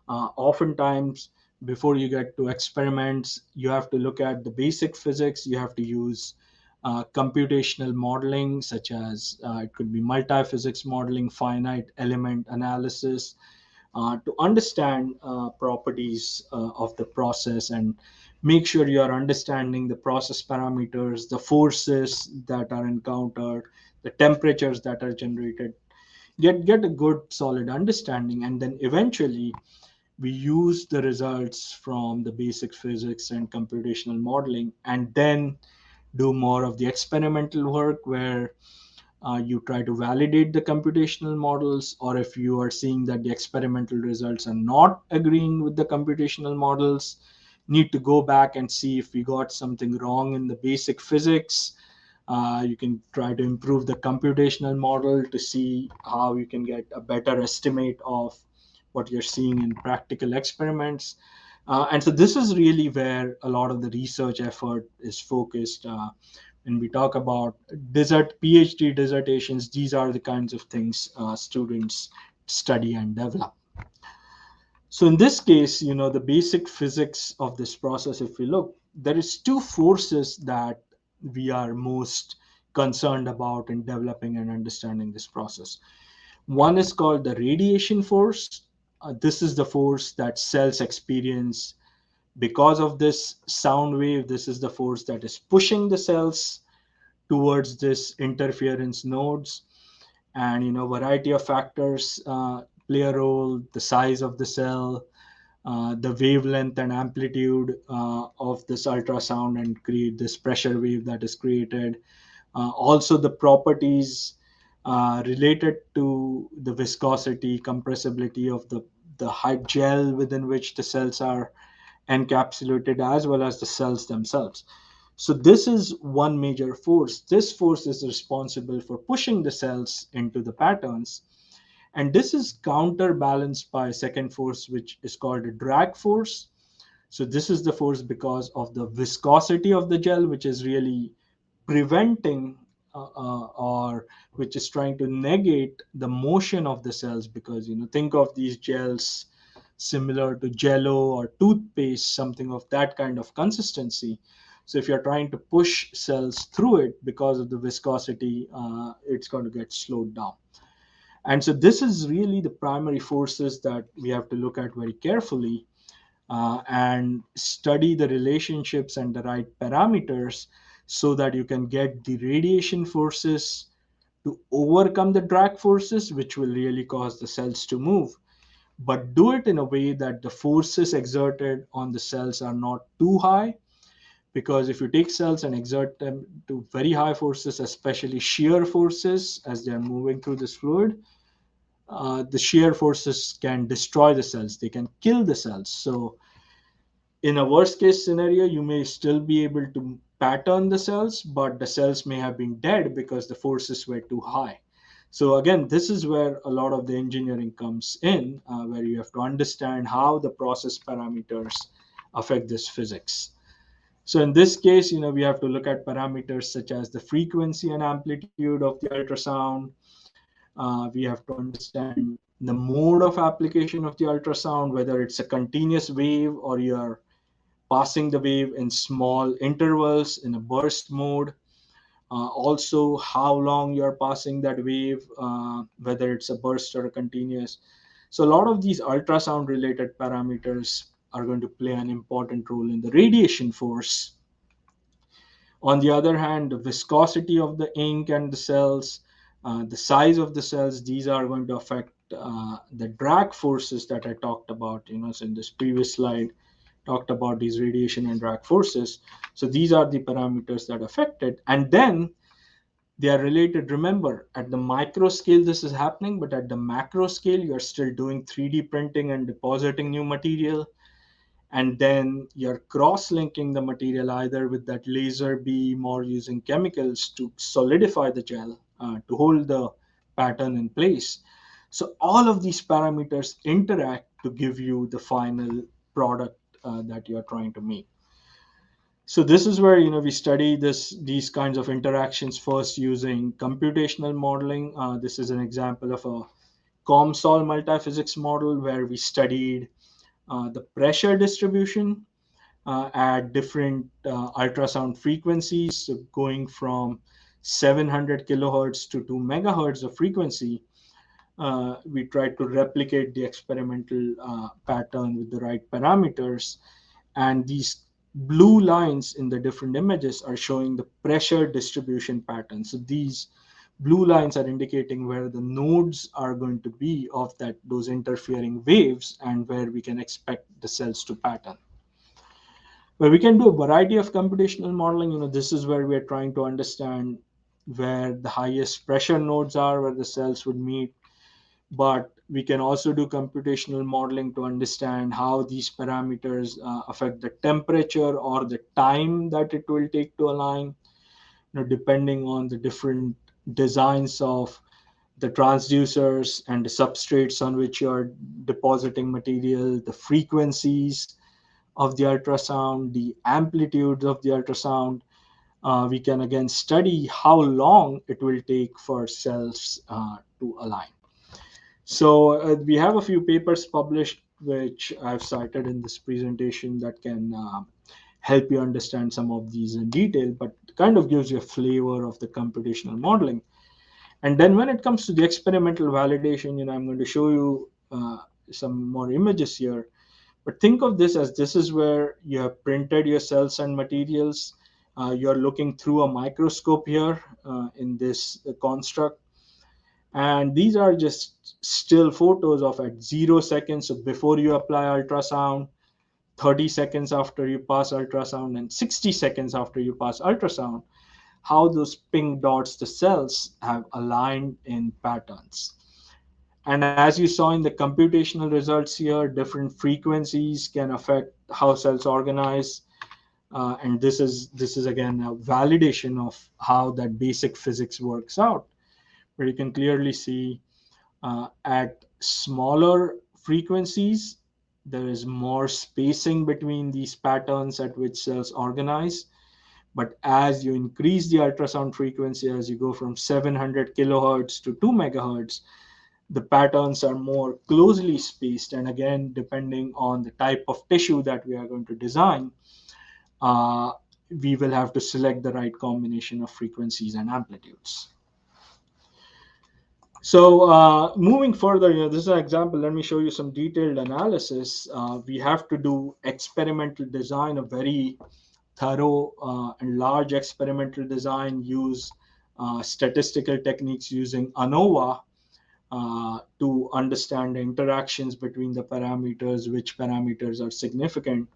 Oftentimes, before you get to experiments, you have to look at the basic physics. You have to use computational modeling, such as it could be multi-physics modeling, finite element analysis, to understand properties of the process and make sure you are understanding the process parameters, the forces that are encountered, the temperatures that are generated. Get a good solid understanding, and then eventually we use the results from the basic physics and computational modeling, and then do more of the experimental work where you try to validate the computational models, or if you are seeing that the experimental results are not agreeing with the computational models, need to go back and see if we got something wrong in the basic physics. You can try to improve the computational model to see how you can get a better estimate of what you're seeing in practical experiments. And so this is really where a lot of the research effort is focused. When we talk about PhD dissertations, these are the kinds of things students study and develop. So in this case, the basic physics of this process, if we look, there is two forces that we are most concerned about in developing and understanding this process. One is called the radiation force. This is the force that cells experience because of this sound wave. This is the force that is pushing the cells towards this interference nodes, and variety of factors play a role: the size of the cell, the wavelength and amplitude of this ultrasound, and create this pressure wave that is created. Also the properties related to the viscosity, compressibility of the hard gel within which the cells are encapsulated, as well as the cells themselves. So this is one major force. This force is responsible for pushing the cells into the patterns. And this is counterbalanced by a second force, which is called a drag force. So this is the force because of the viscosity of the gel, which is really preventing or which is trying to negate the motion of the cells. Because think of these gels similar to jello or toothpaste, something of that kind of consistency. So if you're trying to push cells through it, because of the viscosity, it's going to get slowed down. And so this is really the primary forces that we have to look at very carefully, and study the relationships and the right parameters so that you can get the radiation forces to overcome the drag forces, which will really cause the cells to move, but do it in a way that the forces exerted on the cells are not too high. Because if you take cells and exert them to very high forces, especially shear forces as they're moving through this fluid, the shear forces can destroy the cells, they can kill the cells. So in a worst case scenario, you may still be able to pattern the cells, but the cells may have been dead because the forces were too high. So again, this is where a lot of the engineering comes in, where you have to understand how the process parameters affect this physics. So in this case, we have to look at parameters such as the frequency and amplitude of the ultrasound. We have to understand the mode of application of the ultrasound, whether it's a continuous wave or you're passing the wave in small intervals in a burst mode. Also, how long you're passing that wave, whether it's a burst or a continuous. So, a lot of these ultrasound related parameters are going to play an important role in the radiation force. On the other hand, the viscosity of the ink and the cells, the size of the cells, these are going to affect the drag forces that I talked about. So in this previous slide, talked about these radiation and drag forces. So these are the parameters that affect it. And then they are related. Remember, at the micro scale, this is happening, but at the macro scale, you're still doing 3D printing and depositing new material. And then you're cross-linking the material either with that laser beam or using chemicals to solidify the gel, to hold the pattern in place. So all of these parameters interact to give you the final product that you're trying to make. So this is where we study these kinds of interactions first using computational modeling. This is an example of a COMSOL multiphysics model where we studied the pressure distribution at different ultrasound frequencies, so going from 700 kilohertz to 2 megahertz of frequency. We tried to replicate the experimental pattern with the right parameters, and these blue lines in the different images are showing the pressure distribution pattern. So these blue lines are indicating where the nodes are going to be of those interfering waves and where we can expect the cells to pattern. But we can do a variety of computational modeling. This is where we are trying to understand where the highest pressure nodes are, where the cells would meet. But we can also do computational modeling to understand how these parameters affect the temperature or the time that it will take to align, depending on the different designs of the transducers and the substrates on which you are depositing material, the frequencies of the ultrasound, the amplitudes of the ultrasound. We can again study how long it will take for cells to align. So we have a few papers published which I've cited in this presentation that can help you understand some of these in detail, but kind of gives you a flavor of the computational modeling. And then when it comes to the experimental validation, I'm going to show you some more images here. But think of this as this is where you have printed your cells and materials. You're looking through a microscope here in this construct. And these are just still photos of at 0 seconds. So before you apply ultrasound, 30 seconds after you pass ultrasound, and 60 seconds after you pass ultrasound, how those pink dots, the cells, have aligned in patterns. And as you saw in the computational results here, different frequencies can affect how cells organize. And this is again a validation of how that basic physics works out, where you can clearly see at smaller frequencies, there is more spacing between these patterns at which cells organize. But as you increase the ultrasound frequency, as you go from 700 kilohertz to 2 megahertz, the patterns are more closely spaced. And again, depending on the type of tissue that we are going to design, uh, we will have to select the right combination of frequencies and amplitudes. So moving further, this is an example. Let me show you some detailed analysis. We have to do experimental design, a very thorough and large experimental design, use statistical techniques using ANOVA to understand the interactions between the parameters, which parameters are significant.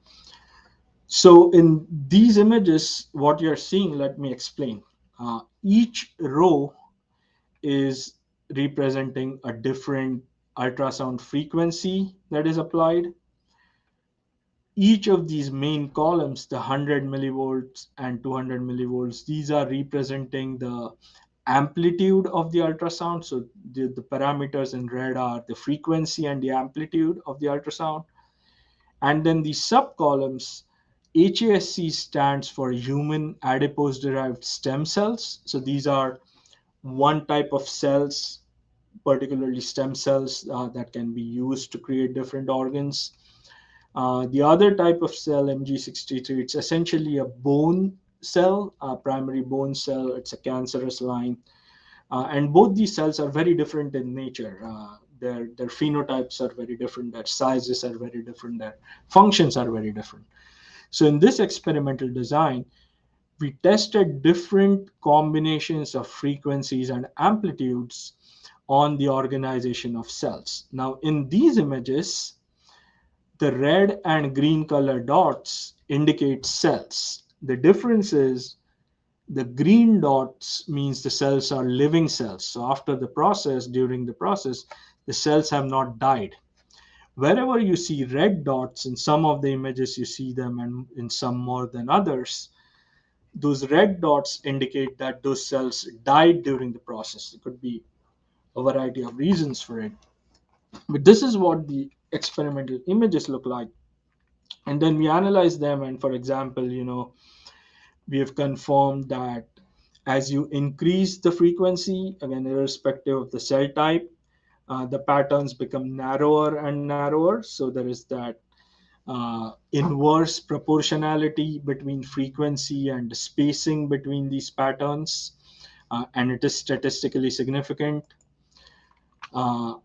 So in these images, what you're seeing, let me explain. Each row is representing a different ultrasound frequency that is applied. Each of these main columns, the 100 millivolts and 200 millivolts, these are representing the amplitude of the ultrasound. So the parameters in red are the frequency and the amplitude of the ultrasound. And then the sub columns, HASC stands for human adipose derived stem cells. So these are one type of cells, particularly stem cells that can be used to create different organs. The other type of cell, MG63, it's essentially a bone cell, a primary bone cell. It's a cancerous line. And both these cells are very different in nature. Their phenotypes are very different, their sizes are very different, their functions are very different. So in this experimental design, we tested different combinations of frequencies and amplitudes on the organization of cells. Now, in these images, the red and green color dots indicate cells. The difference is the green dots means the cells are living cells. So after the process, during the process, the cells have not died. Wherever you see red dots, in some of the images you see them and in some more than others, those red dots indicate that those cells died during the process. There could be a variety of reasons for it. But this is what the experimental images look like. And then we analyze them. And for example, we have confirmed that as you increase the frequency, again, irrespective of the cell type, the patterns become narrower and narrower. So there is that inverse proportionality between frequency and the spacing between these patterns, and it is statistically significant.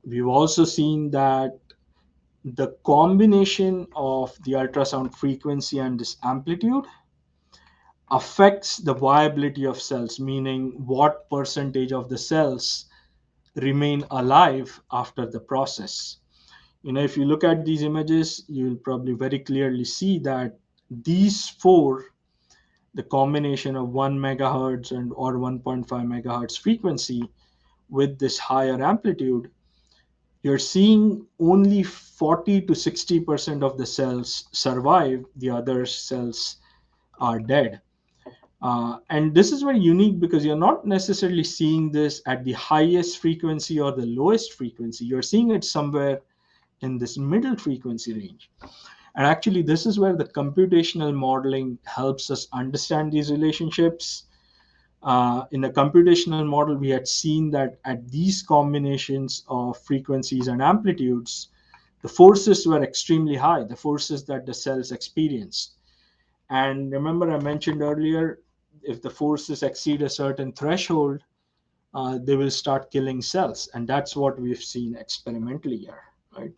We've also seen that the combination of the ultrasound frequency and this amplitude affects the viability of cells, meaning what percentage of the cells remain alive after the process. If you look at these images, you'll probably very clearly see that these four, the combination of 1 megahertz and or 1.5 megahertz frequency with this higher amplitude, you're seeing only 40 to 60% of the cells survive, the other cells are dead. And this is very unique because you're not necessarily seeing this at the highest frequency or the lowest frequency. You're seeing it somewhere in this middle frequency range. And actually, this is where the computational modeling helps us understand these relationships. In the computational model, we had seen that at these combinations of frequencies and amplitudes, the forces were extremely high, the forces that the cells experienced. And remember, I mentioned earlier, if the forces exceed a certain threshold, they will start killing cells. And that's what we've seen experimentally here, right?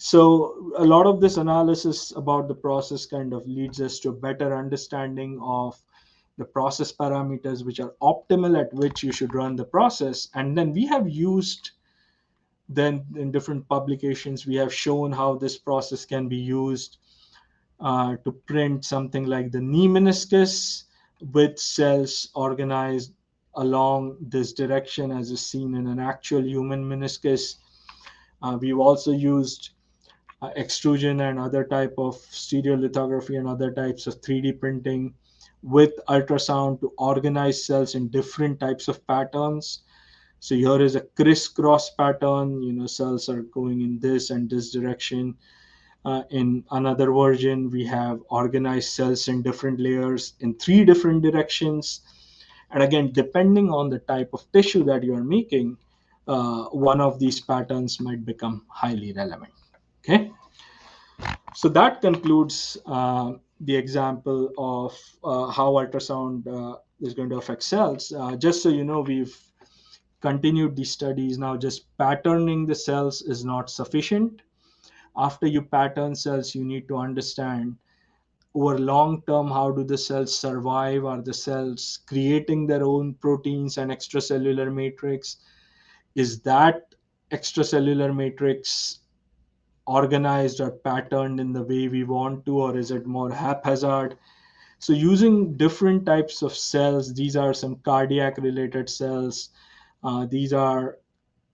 So a lot of this analysis about the process kind of leads us to a better understanding of the process parameters, which are optimal at which you should run the process. And then we have used, then in different publications, we have shown how this process can be used to print something like the knee meniscus with cells organized along this direction as is seen in an actual human meniscus. We've also used extrusion and other type of stereolithography and other types of 3D printing with ultrasound to organize cells in different types of patterns. So here is a crisscross pattern, cells are going in this and this direction. In another version, we have organized cells in different layers in 3 different directions. And again, depending on the type of tissue that you are making, one of these patterns might become highly relevant. Okay. So that concludes the example of how ultrasound is going to affect cells. Just so you know, we've continued these studies now. Just patterning the cells is not sufficient. After you pattern cells, you need to understand over long term how do the cells survive. Are the cells creating their own proteins and extracellular matrix? Is that extracellular matrix organized or patterned in the way we want to, or is it more haphazard? So using different types of cells, these are some cardiac related cells. These are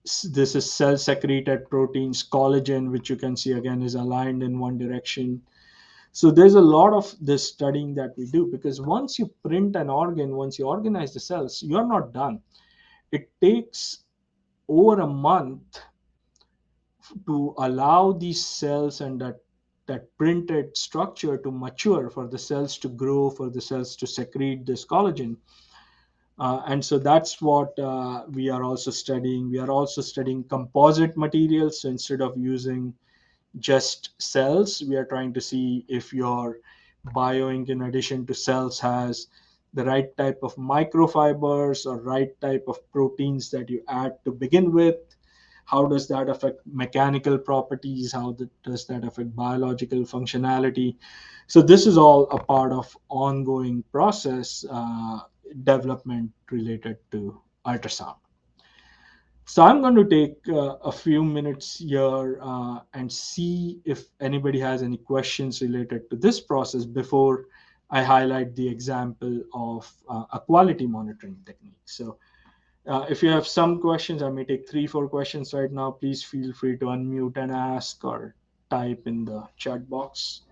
This is cell secreted proteins, collagen, which you can see again is aligned in one direction. So there's a lot of this studying that we do, because once you print an organ, once you organize the cells, you're not done. It takes over a month to allow these cells and that printed structure to mature, for the cells to grow, for the cells to secrete this collagen. And so that's what we are also studying. We are also studying composite materials. So instead of using just cells, we are trying to see if your bioink, in addition to cells, has the right type of microfibers or right type of proteins that you add to begin with. How does that affect mechanical properties? Does that affect biological functionality? So this is all a part of ongoing process development related to ultrasound. So I'm going to take a few minutes here and see if anybody has any questions related to this process before I highlight the example of a quality monitoring technique. So if you have some questions, I may take 3, 4 questions right now. Please feel free to unmute and ask, or type in the chat box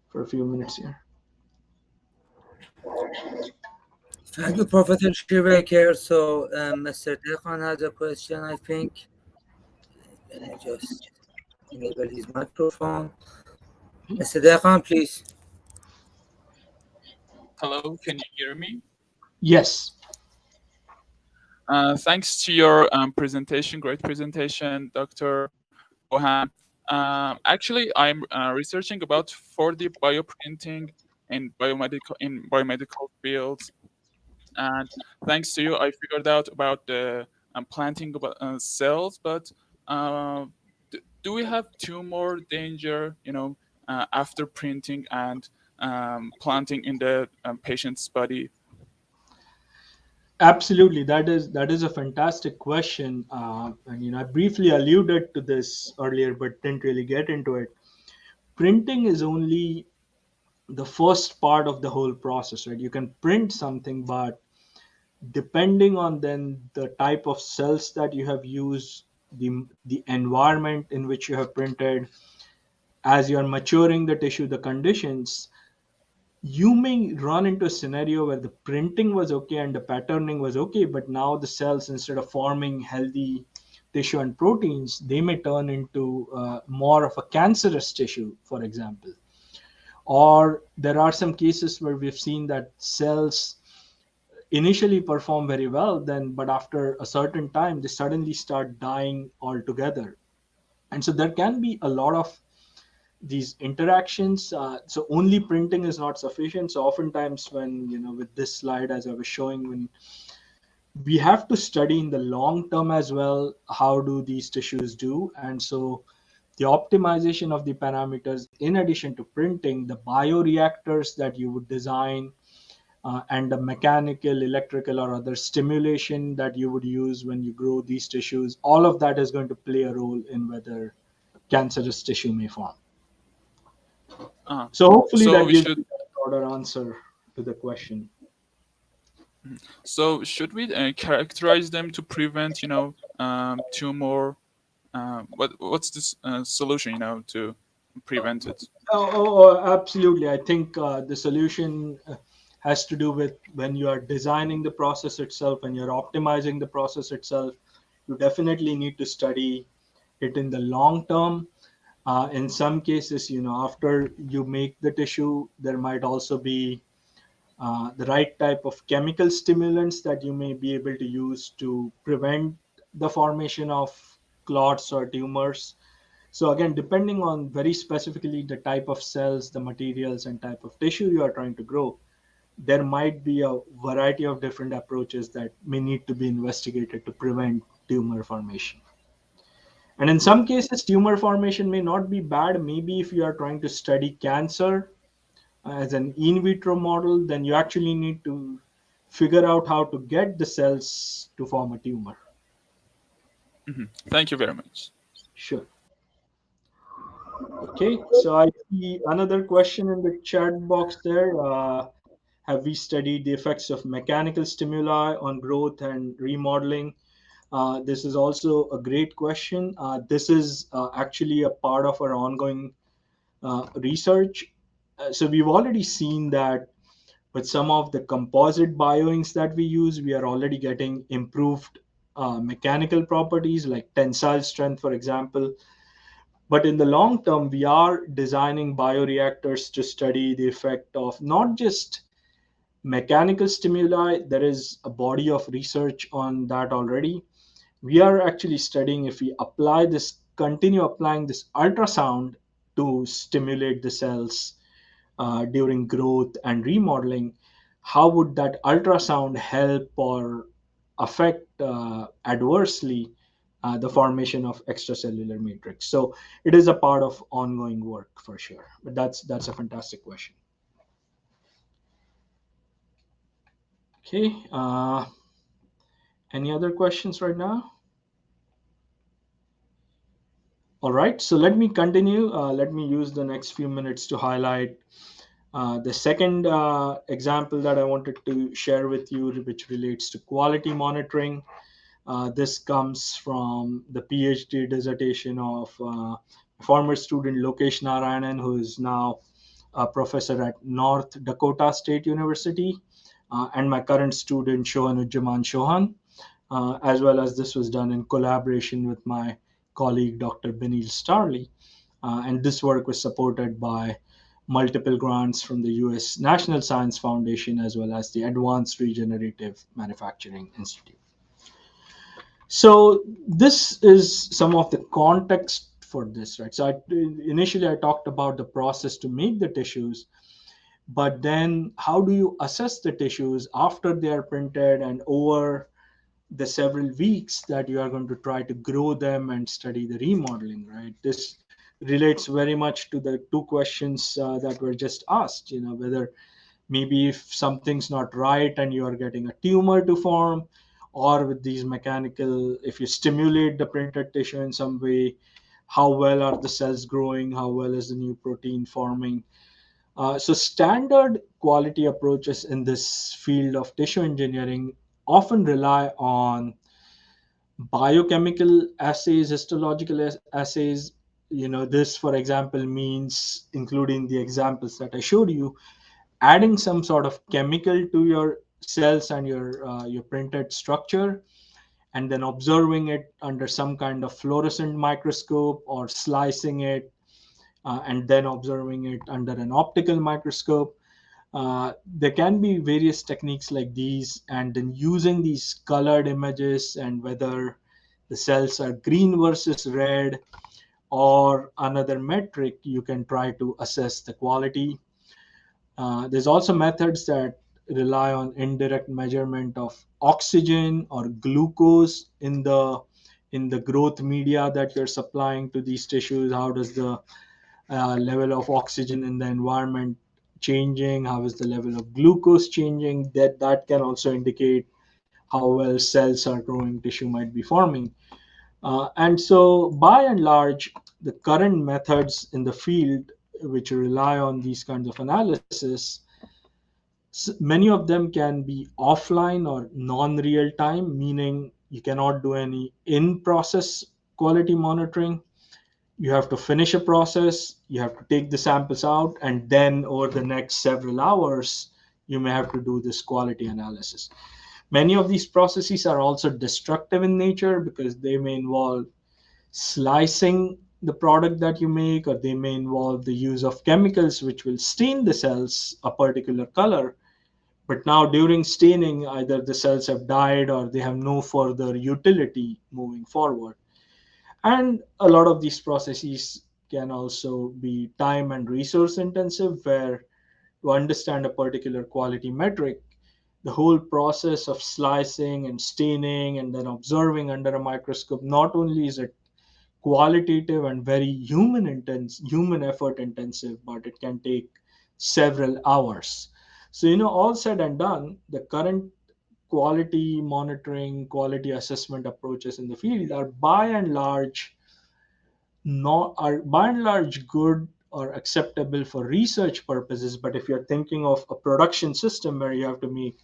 for a few minutes here. Thank you, Professor Shoemaker. So, Mr. Dekhan has a question, I think. Let me just enable his microphone. Mr. Dekhan, please. Hello, can you hear me? Yes. Thanks to your presentation, great presentation, Dr. Bohan. Actually, I'm researching about 4D bioprinting in biomedical fields, and thanks to you, I figured out about the planting of cells. But do we have two more danger, after printing and planting in the patient's body? Absolutely, that is a fantastic question, and I briefly alluded to this earlier, but didn't really get into it. Printing is only the first part of the whole process, right? You can print something, but depending on then the type of cells that you have used, the environment in which you have printed, as you are maturing the tissue, the conditions, you may run into a scenario where the printing was okay and the patterning was okay, but now the cells, instead of forming healthy tissue and proteins, they may turn into more of a cancerous tissue, for example. Or there are some cases where we've seen that cells initially perform very well, then but after a certain time they suddenly start dying altogether. And so there can be a lot of these interactions. So only printing is not sufficient. So oftentimes when, with this slide, as I was showing, when we have to study in the long term as well, how do these tissues do? And so the optimization of the parameters, in addition to printing, the bioreactors that you would design, and the mechanical, electrical, or other stimulation that you would use when you grow these tissues, all of that is going to play a role in whether cancerous tissue may form. Uh, So hopefully so that we gives should you a broader answer to the question. So should we characterize them to prevent, tumor? What's this solution, to prevent it? Absolutely. I think the solution has to do with when you are designing the process itself and you're optimizing the process itself. You definitely need to study it in the long term. In some cases, after you make the tissue, there might also be the right type of chemical stimulants that you may be able to use to prevent the formation of clots or tumors. So again, depending on very specifically the type of cells, the materials, and type of tissue you are trying to grow, there might be a variety of different approaches that may need to be investigated to prevent tumor formation. And in some cases, tumor formation may not be bad. Maybe if you are trying to study cancer as an in vitro model, then you actually need to figure out how to get the cells to form a tumor. Thank you very much. Sure. Okay, so I see another question in the chat box there. Have we studied the effects of mechanical stimuli on growth and remodeling? This is also a great question. This is actually a part of our ongoing research. So we've already seen that with some of the composite bioinks that we use, we are already getting improved mechanical properties like tensile strength, for example. But in the long term, we are designing bioreactors to study the effect of not just mechanical stimuli. There is a body of research on that already. We are actually studying if we continue applying this ultrasound to stimulate the cells during growth and remodeling, how would that ultrasound help or affect adversely the formation of extracellular matrix? So it is a part of ongoing work for sure. But that's a fantastic question. Okay. Any other questions right now? All right. So let me continue. Let me use the next few minutes to highlight the second example that I wanted to share with you, which relates to quality monitoring. This comes from the PhD dissertation of former student Lokesh Narayanan, who is now a professor at North Dakota State University, and my current student Shohanujjaman Shohan, as well as this was done in collaboration with my colleague Dr. Benil Starley. And this work was supported by multiple grants from the US National Science Foundation as well as the Advanced Regenerative Manufacturing Institute. So this is some of the context for this, right? So initially I talked about the process to make the tissues, but then how do you assess the tissues after they are printed and over the several weeks that you are going to try to grow them and study the remodeling, right? This relates very much to the two questions that were just asked, whether maybe if something's not right and you are getting a tumor to form, or with these mechanical, if you stimulate the printed tissue in some way, how well are the cells growing, how well is the new protein forming. So standard quality approaches in this field of tissue engineering often rely on biochemical assays, histological assays. This, for example, means, including the examples that I showed you, adding some sort of chemical to your cells and your printed structure, and then observing it under some kind of fluorescent microscope, or slicing it and then observing it under an optical microscope. There can be various techniques like these, and then using these colored images and whether the cells are green versus red or another metric, you can try to assess the quality. There's also methods that rely on indirect measurement of oxygen or glucose in the growth media that you're supplying to these tissues. How does the level of oxygen in the environment changing? How is the level of glucose changing? That can also indicate how well cells are growing, tissue might be forming. And so, by and large, the current methods in the field which rely on these kinds of analysis, many of them can be offline or non-real time, meaning you cannot do any in-process quality monitoring. You have to finish a process, you have to take the samples out, and then over the next several hours, you may have to do this quality analysis. Many of these processes are also destructive in nature because they may involve slicing the product that you make, or they may involve the use of chemicals which will stain the cells a particular color. But now during staining, either the cells have died or they have no further utility moving forward. And a lot of these processes can also be time and resource intensive, where to understand a particular quality metric, the whole process of slicing and staining and then observing under a microscope, not only is it qualitative and very human effort intensive, but it can take several hours. So, all said and done, the current quality monitoring, quality assessment approaches in the field are by and large good or acceptable for research purposes. But if you're thinking of a production system where you have to make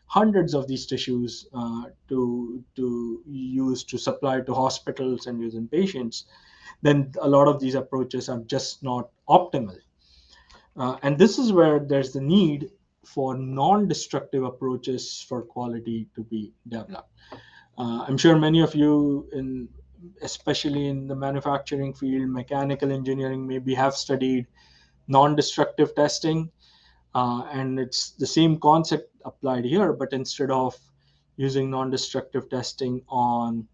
hundreds of these tissues to use to supply to hospitals and using patients, then a lot of these approaches are just not optimal. And this is where there's the need for non-destructive approaches for quality to be developed. I'm sure many of you, especially in the manufacturing field, mechanical engineering, maybe have studied non-destructive testing, and it's the same concept applied here, but instead of using non-destructive testing on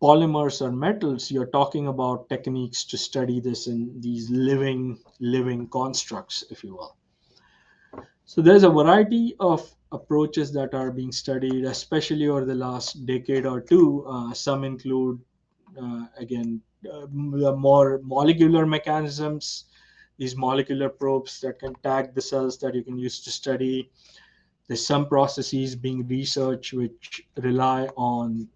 polymers or metals, you're talking about techniques to study this in these living constructs, if you will. So there's a variety of approaches that are being studied, especially over the last decade or two. Some include, again, the more molecular mechanisms, these molecular probes that can tag the cells that you can use to study. There's some processes being researched which rely on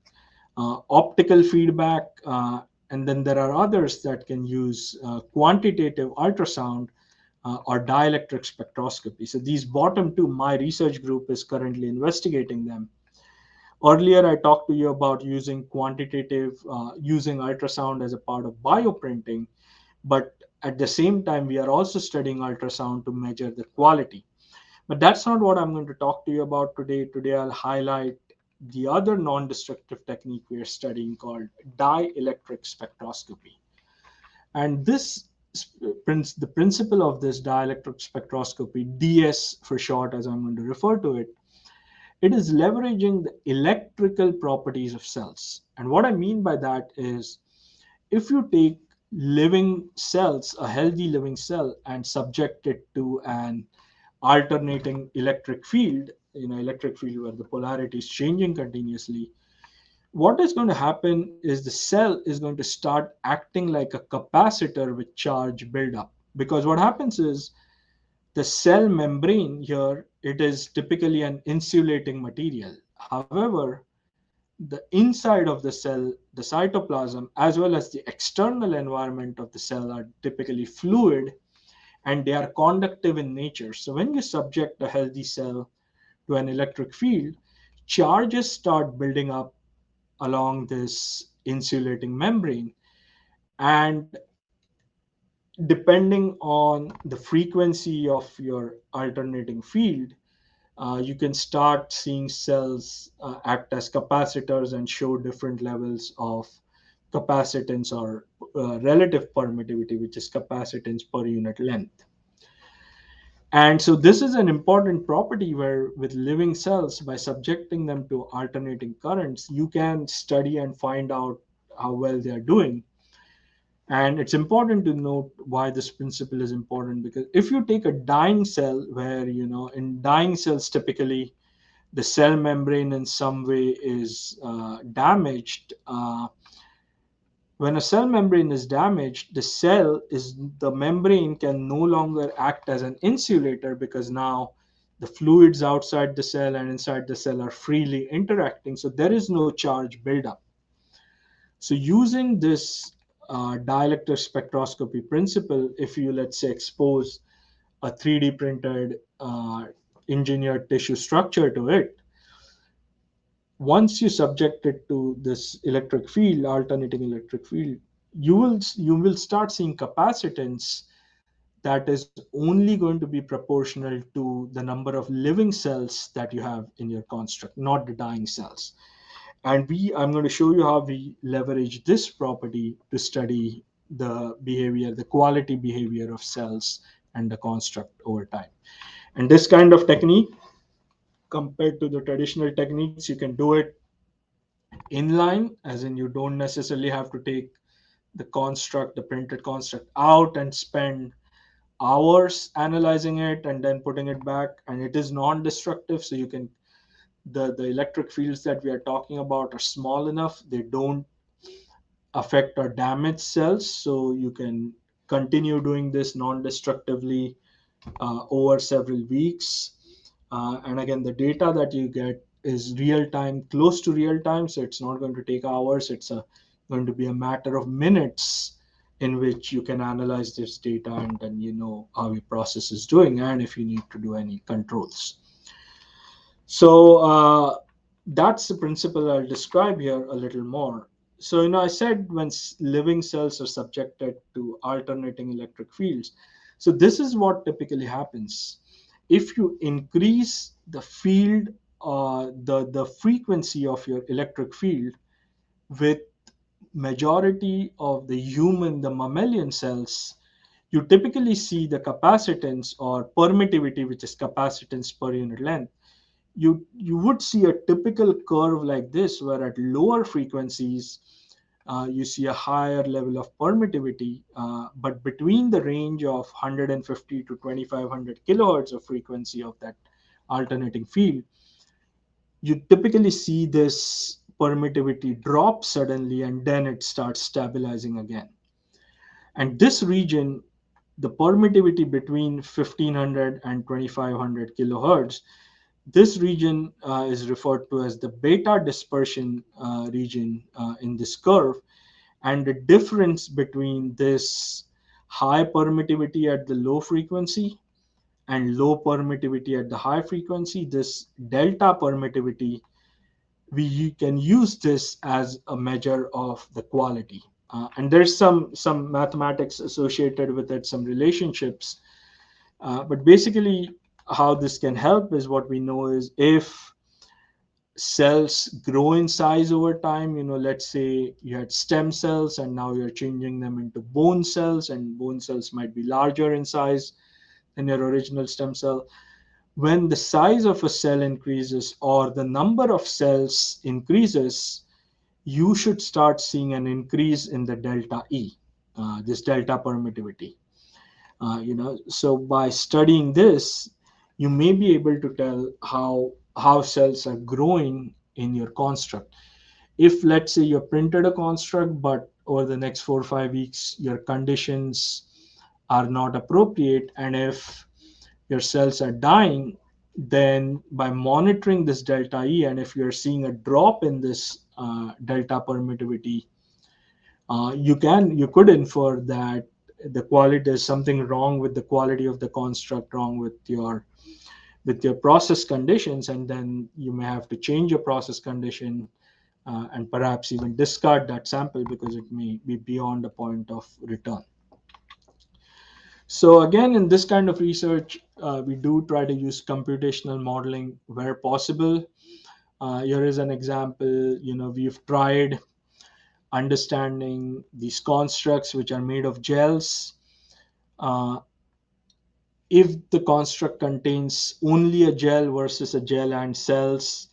optical feedback, and then there are others that can use quantitative ultrasound or dielectric spectroscopy. So these bottom two, my research group is currently investigating them. Earlier, I talked to you about using using ultrasound as a part of bioprinting, but at the same time, we are also studying ultrasound to measure the quality. But that's not what I'm going to talk to you about today. Today, I'll highlight the other non-destructive technique we are studying called dielectric spectroscopy. And the principle of this dielectric spectroscopy, DS for short, as I'm going to refer to it, it is leveraging the electrical properties of cells. And what I mean by that is, if you take living cells, a healthy living cell, and subject it to an alternating electric field, electric field where the polarity is changing continuously, what is going to happen is the cell is going to start acting like a capacitor with charge buildup. Because what happens is the cell membrane here, it is typically an insulating material. However, the inside of the cell, the cytoplasm, as well as the external environment of the cell are typically fluid, and they are conductive in nature. So when you subject a healthy cell to an electric field, charges start building up along this insulating membrane. And depending on the frequency of your alternating field, you can start seeing cells act as capacitors and show different levels of capacitance or relative permittivity, which is capacitance per unit length. And so this is an important property where with living cells, by subjecting them to alternating currents, you can study and find out how well they are doing. And it's important to note why this principle is important, because if you take a dying cell where, in dying cells, typically the cell membrane in some way is damaged. When a cell membrane is damaged, the membrane can no longer act as an insulator, because now the fluids outside the cell and inside the cell are freely interacting. So there is no charge buildup. So using this dielectric spectroscopy principle, if you, let's say, expose a 3D printed engineered tissue structure to it, once you subject it to this electric field, alternating electric field, you will start seeing capacitance that is only going to be proportional to the number of living cells that you have in your construct, not the dying cells. And I'm going to show you how we leverage this property to study the quality behavior of cells and the construct over time. And this kind of technique, compared to the traditional techniques, you can do it inline, as in you don't necessarily have to take the printed construct out and spend hours analyzing it and then putting it back. And it is non-destructive, so you can the electric fields that we are talking about are small enough, they don't affect or damage cells, so you can continue doing this non-destructively over several weeks. And again, the data that you get is real time, close to real time, so it's not going to take hours. Going to be a matter of minutes in which you can analyze this data, and then you know how your process is doing and if you need to do any controls. So that's the principle I'll describe here a little more. So, I said when living cells are subjected to alternating electric fields. So this is what typically happens. If you increase the field, the frequency of your electric field with majority of the mammalian cells, you typically see the capacitance or permittivity, which is capacitance per unit length. You would see a typical curve like this, where at lower frequencies you see a higher level of permittivity, but between the range of 150 to 2500 kilohertz of frequency of that alternating field, you typically see this permittivity drop suddenly and then it starts stabilizing again. And this region, the permittivity between 1500 and 2500 kilohertz, this region is referred to as the beta dispersion region in this curve. And the difference between this high permittivity at the low frequency and low permittivity at the high frequency, this delta permittivity, we can use this as a measure of the quality. And there's some mathematics associated with it, some relationships. But basically, how this can help is, what we know is, if cells grow in size over time, let's say you had stem cells and now you're changing them into bone cells, and bone cells might be larger in size than your original stem cell. When the size of a cell increases or the number of cells increases, you should start seeing an increase in the delta E, this delta permittivity. So by studying this, you may be able to tell how cells are growing in your construct. If, let's say, you printed a construct, but over the next 4 or 5 weeks your conditions are not appropriate, and if your cells are dying, then by monitoring this delta E, and if you're seeing a drop in this delta permittivity, you could infer that the quality, there's something wrong with the quality of the construct, wrong with your process conditions, and then you may have to change your process condition, and perhaps even discard that sample because it may be beyond the point of return. So again, in this kind of research, we do try to use computational modeling where possible. Here is an example. We've tried understanding these constructs which are made of gels. If the construct contains only a gel versus a gel and cells,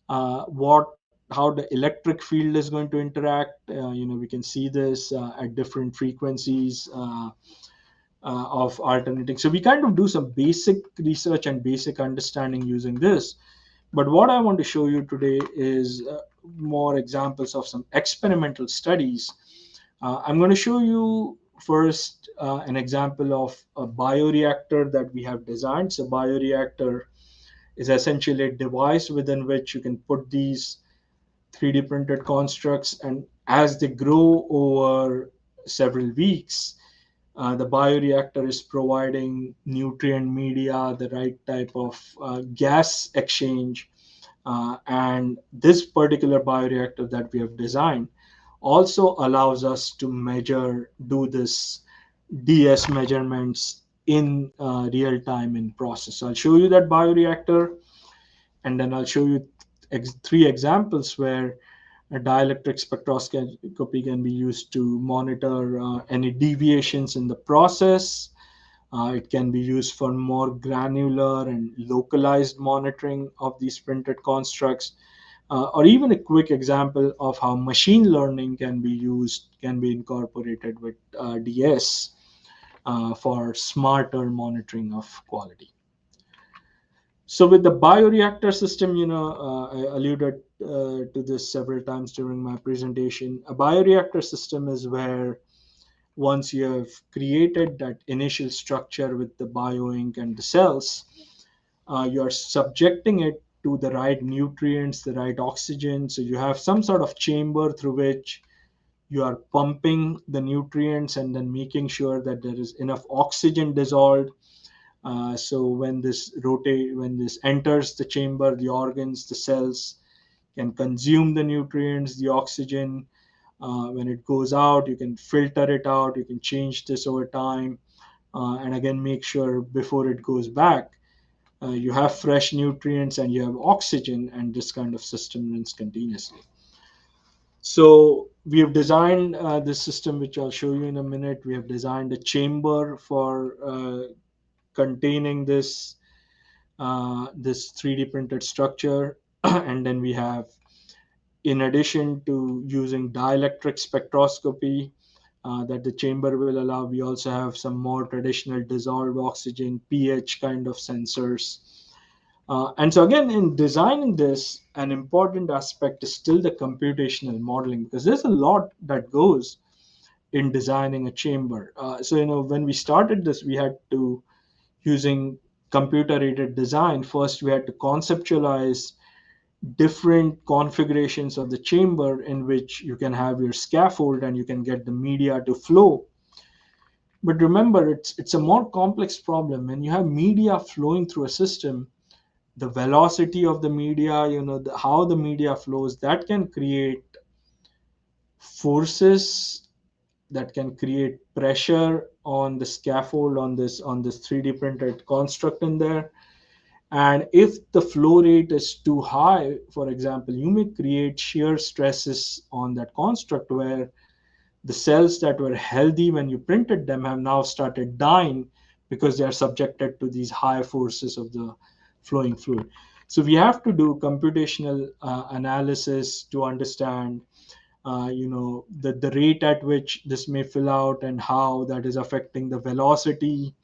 how the electric field is going to interact. We can see this at different frequencies of alternating. So we kind of do some basic research and basic understanding using this. But what I want to show you today is more examples of some experimental studies. I'm going to show you first an example of a bioreactor that we have designed. So bioreactor is essentially a device within which you can put these 3D printed constructs, and as they grow over several weeks, the bioreactor is providing nutrient media, the right type of gas exchange. And this particular bioreactor that we have designed also allows us to do this DS measurements in real time in process. So I'll show you that bioreactor, and then I'll show you three examples where a dielectric spectroscopy can be used to monitor any deviations in the process. It can be used for more granular and localized monitoring of these printed constructs. or even a quick example of how machine learning can be incorporated with DS for smarter monitoring of quality. So with the bioreactor system, I alluded to this several times during my presentation. A bioreactor system is where once you have created that initial structure with the bioink and the cells, you're subjecting it to the right nutrients, the right oxygen. So you have some sort of chamber through which you are pumping the nutrients and then making sure that there is enough oxygen dissolved. So when this enters the chamber, the organs, the cells can consume the nutrients, the oxygen. When it goes out, you can filter it out. You can change this over time, and again make sure before it goes back, you have fresh nutrients and you have oxygen, and this kind of system runs continuously. So we have designed this system, which I'll show you in a minute. We have designed a chamber for containing this 3D printed structure, and then we have, in addition to using dielectric spectroscopy that the chamber will allow, we also have some more traditional dissolved oxygen, pH kind of sensors. And so again, in designing this, an important aspect is still the computational modeling, because there's a lot that goes in designing a chamber. So when we started this, we had to, using computer aided design, first we had to conceptualize different configurations of the chamber in which you can have your scaffold and you can get the media to flow. But remember, it's a more complex problem. When you have media flowing through a system, the velocity of the media, how the media flows, that can create forces, that can create pressure on the scaffold, on this 3D printed construct in there. And if the flow rate is too high, for example, you may create shear stresses on that construct, where the cells that were healthy when you printed them have now started dying because they are subjected to these high forces of the flowing fluid. So we have to do computational analysis to understand the rate at which this may fill out and how that is affecting the velocity.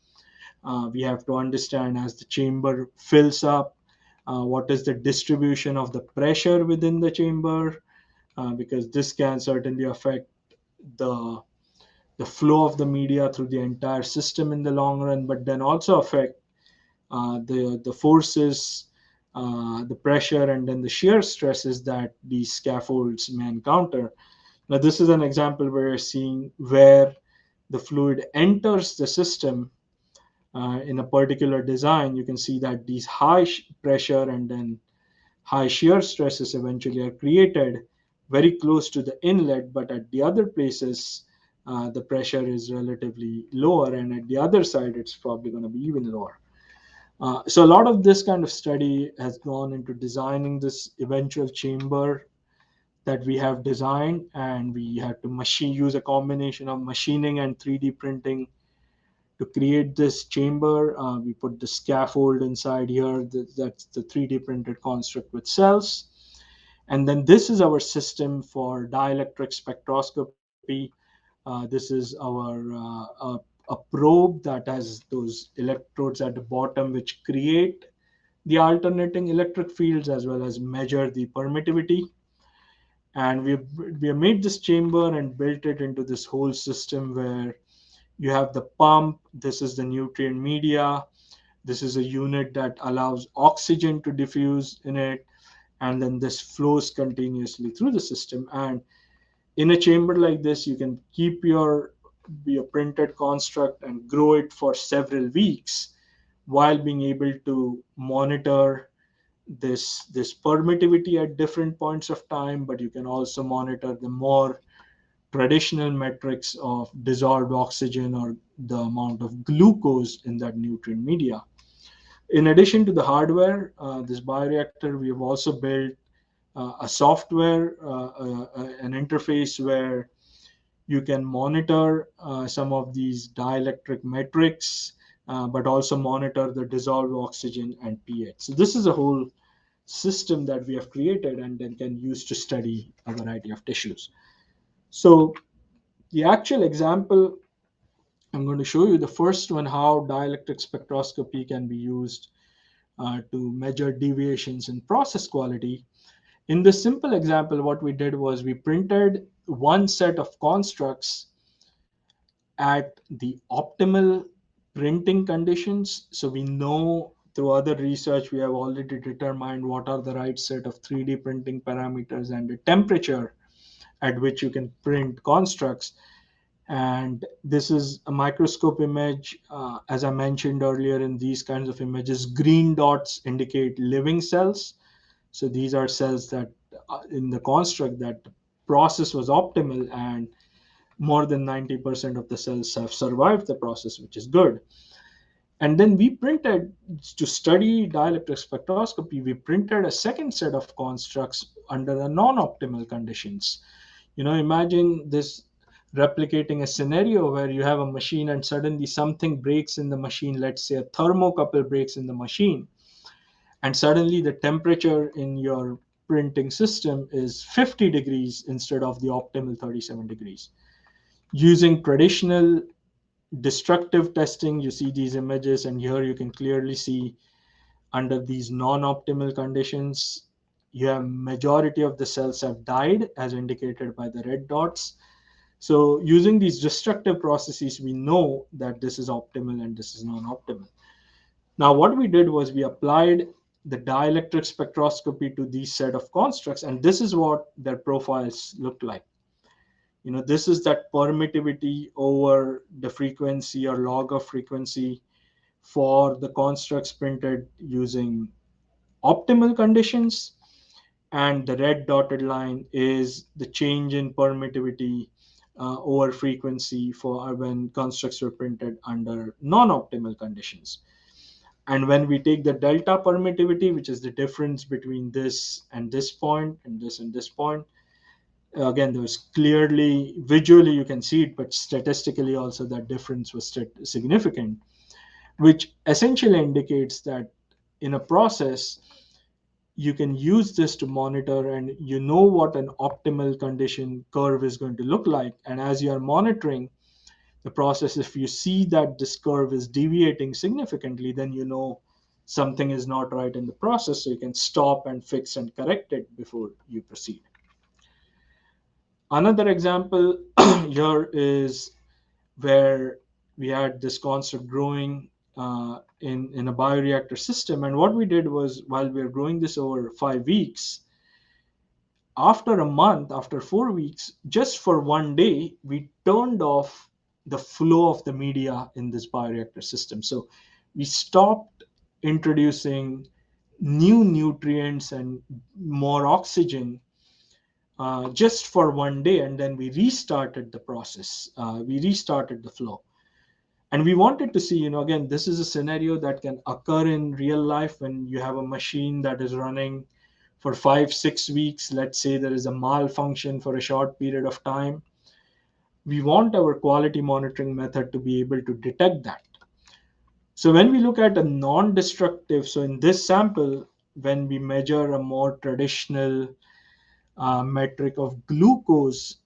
We have to understand, as the chamber fills up, what is the distribution of the pressure within the chamber, because this can certainly affect the the flow of the media through the entire system in the long run, but then also affect the forces, the pressure, and then the shear stresses that these scaffolds may encounter. Now, this is an example where you're seeing where the fluid enters the system in a particular design. You can see that these high pressure and then high shear stresses eventually are created very close to the inlet, but at the other places, the pressure is relatively lower, and at the other side, it's probably going to be even lower. So a lot of this kind of study has gone into designing this eventual chamber that we have designed, and we had to use a combination of machining and 3D printing to create this chamber. We put the scaffold inside here. That's the 3D printed construct with cells. And then this is our system for dielectric spectroscopy. This is a probe that has those electrodes at the bottom, which create the alternating electric fields as well as measure the permittivity. And we have made this chamber and built it into this whole system where you have the pump. This is the nutrient media. This is a unit that allows oxygen to diffuse in it, and then this flows continuously through the system. And in a chamber like this, you can keep your printed construct and grow it for several weeks while being able to monitor this permittivity at different points of time. But you can also monitor the more traditional metrics of dissolved oxygen or the amount of glucose in that nutrient media. In addition to the hardware, this bioreactor, we have also built a software, an interface where you can monitor some of these dielectric metrics, but also monitor the dissolved oxygen and pH. So this is a whole system that we have created and then can use to study a variety of tissues. So the actual example I'm going to show you, the first one, how dielectric spectroscopy can be used to measure deviations in process quality. In this simple example, what we did was we printed one set of constructs at the optimal printing conditions. So we know through other research, we have already determined what are the right set of 3D printing parameters and the temperature at which you can print constructs. And this is a microscope image. As I mentioned earlier, in these kinds of images, green dots indicate living cells. So these are cells that in the construct that the process was optimal, and more than 90% of the cells have survived the process, which is good. And then we printed, to study dielectric spectroscopy, we printed a second set of constructs under the non-optimal conditions. Imagine this replicating a scenario where you have a machine and suddenly something breaks in the machine. Let's say a thermocouple breaks in the machine, and suddenly the temperature in your printing system is 50 degrees instead of the optimal 37 degrees. Using traditional destructive testing, you see these images, and here you can clearly see under these non-optimal conditions, you have majority of the cells have died as indicated by the red dots. So using these destructive processes, we know that this is optimal and this is non-optimal. Now what we did was we applied the dielectric spectroscopy to these set of constructs, and this is what their profiles look like. This is that permittivity over the frequency or log of frequency for the constructs printed using optimal conditions, and the red dotted line is the change in permittivity over frequency for when constructs were printed under non-optimal conditions. And when we take the delta permittivity, which is the difference between this and this point and this point, again, there was clearly, visually you can see it, but statistically also that difference was significant, which essentially indicates that in a process, you can use this to monitor, and you know what an optimal condition curve is going to look like. And as you are monitoring the process, if you see that this curve is deviating significantly, then you know something is not right in the process, so you can stop and fix and correct it before you proceed. Another example here is where we had this construct growing in a bioreactor system. And what we did was, while we were growing this over 5 weeks, after a month, after 4 weeks, just for one day, we turned off the flow of the media in this bioreactor system. So we stopped introducing new nutrients and more oxygen just for one day, and then we restarted the process. We restarted the flow. And we wanted to see, again, this is a scenario that can occur in real life when you have a machine that is running for 5-6 weeks. Let's say there is a malfunction for a short period of time. We want our quality monitoring method to be able to detect that. So when we look at a non-destructive, so in this sample, when we measure a more traditional metric of glucose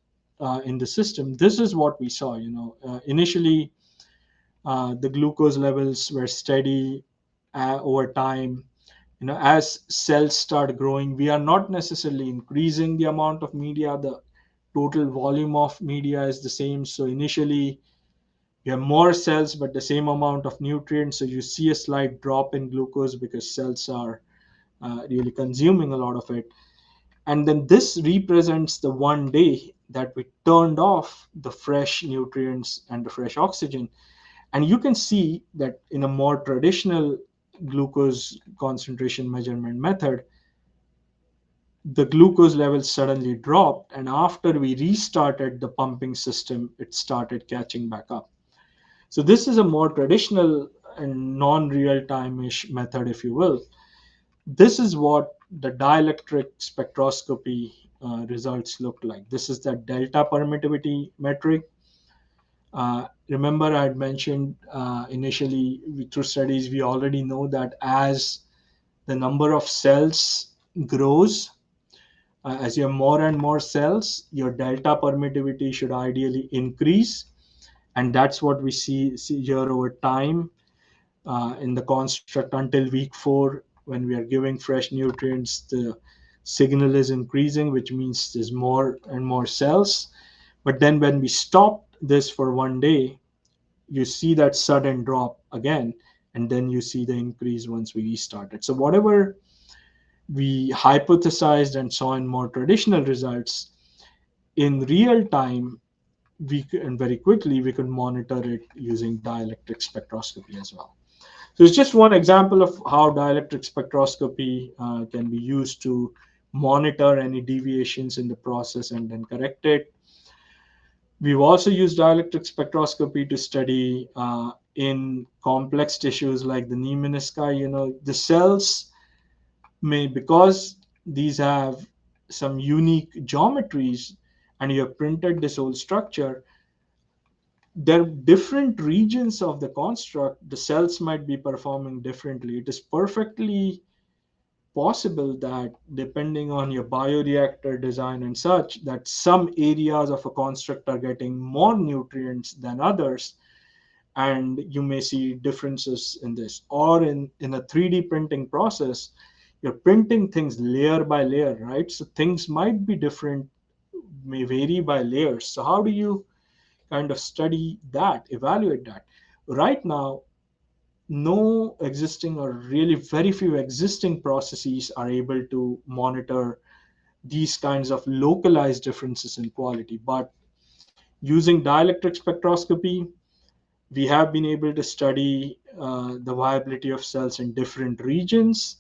in the system, this is what we saw. Initially, the glucose levels were steady over time. As cells start growing, we are not necessarily increasing the amount of media. The total volume of media is the same. So initially, you have more cells, but the same amount of nutrients. So you see a slight drop in glucose because cells are really consuming a lot of it. And then this represents the one day that we turned off the fresh nutrients and the fresh oxygen. And you can see that in a more traditional glucose concentration measurement method, the glucose levels suddenly dropped. And after we restarted the pumping system, it started catching back up. So this is a more traditional and non-real-time-ish method, if you will. This is what the dielectric spectroscopy results look like. This is the delta permittivity metric. Remember, I had mentioned initially through studies, we already know that as the number of cells grows, as you have more and more cells, your delta permittivity should ideally increase. And that's what we see here over time in the construct until week 4. When we are giving fresh nutrients, the signal is increasing, which means there's more and more cells. But then when we stop this for one day, you see that sudden drop again, and then you see the increase once we restart it. So whatever we hypothesized and saw in more traditional results, in real time, and very quickly we could monitor it using dielectric spectroscopy as well. So it's just one example of how dielectric spectroscopy can be used to monitor any deviations in the process and then correct it. We've also used dielectric spectroscopy to study in complex tissues like the knee menisci. The cells may, because these have some unique geometries and you have printed this whole structure, there are different regions of the construct, the cells might be performing differently. It is perfectly possible that depending on your bioreactor design and such, that some areas of a construct are getting more nutrients than others, and you may see differences in this. Or in a 3D printing process, you're printing things layer by layer, right? So things might be different, may vary by layers. So how do you kind of study that, evaluate that? Right now, no existing, or really very few existing processes are able to monitor these kinds of localized differences in quality. But using dielectric spectroscopy, we have been able to study the viability of cells in different regions,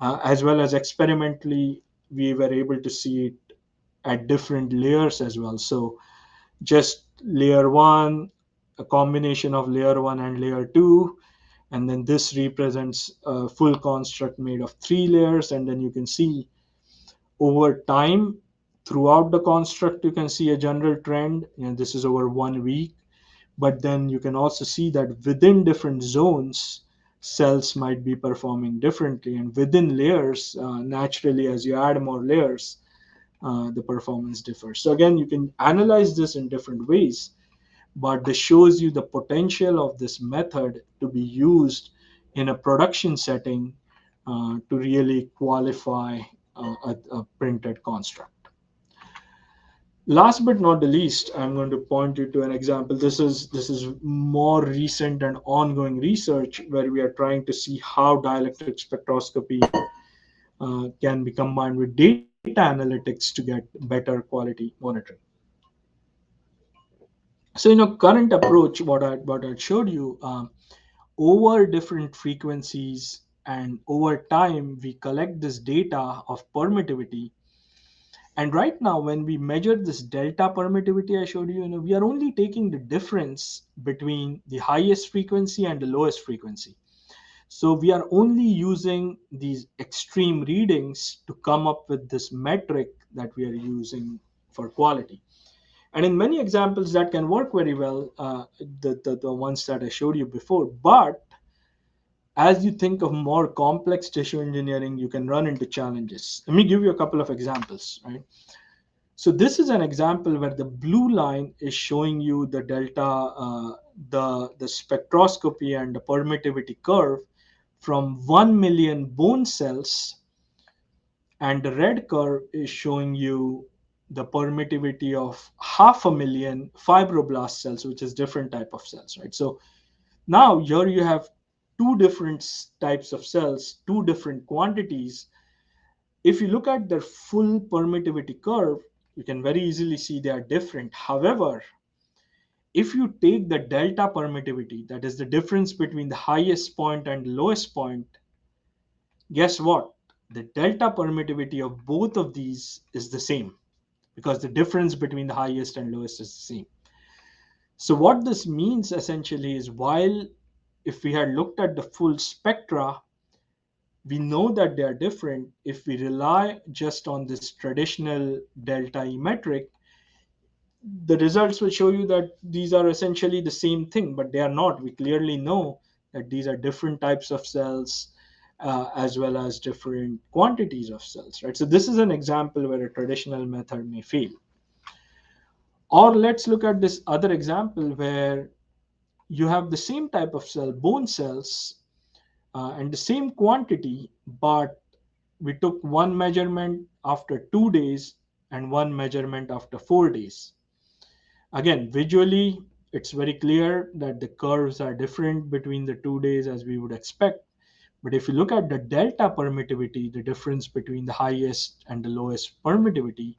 as well as experimentally, we were able to see it at different layers as well. So just layer one, a combination of layer one and layer two, and then this represents a full construct made of 3 layers. And then you can see over time, throughout the construct, you can see a general trend. This is over 1 week. But then you can also see that within different zones, cells might be performing differently. And within layers, naturally, as you add more layers, the performance differs. So again, you can analyze this in different ways, but this shows you the potential of this method to be used in a production setting to really qualify a printed construct. Last but not the least, I'm going to point you to an example. This is more recent and ongoing research where we are trying to see how dielectric spectroscopy can be combined with data analytics to get better quality monitoring. So current approach, what I showed you, over different frequencies and over time, we collect this data of permittivity. And right now, when we measure this delta permittivity I showed you, we are only taking the difference between the highest frequency and the lowest frequency. So we are only using these extreme readings to come up with this metric that we are using for quality. And in many examples, that can work very well, the ones that I showed you before. But as you think of more complex tissue engineering, you can run into challenges. Let me give you a couple of examples, right? So this is an example where the blue line is showing you the delta, the spectroscopy and the permittivity curve from 1 million bone cells, and the red curve is showing you the permittivity of 500,000 fibroblast cells, which is different type of cells, right? So now here you have two different types of cells, two different quantities. If you look at their full permittivity curve, you can very easily see they are different. However, if you take the delta permittivity, that is the difference between the highest point and the lowest point, guess what? The delta permittivity of both of these is the same, because the difference between the highest and lowest is the same. So what this means essentially is, while if we had looked at the full spectra, we know that they are different. If we rely just on this traditional delta E metric, the results will show you that these are essentially the same thing, but they are not. We clearly know that these are different types of cells, as well as different quantities of cells, right? So this is an example where a traditional method may fail. Or let's look at this other example where you have the same type of cell, bone cells, and the same quantity, but we took one measurement after 2 days and one measurement after 4 days. Again, visually, it's very clear that the curves are different between the 2 days as we would expect. But if you look at the delta permittivity, the difference between the highest and the lowest permittivity,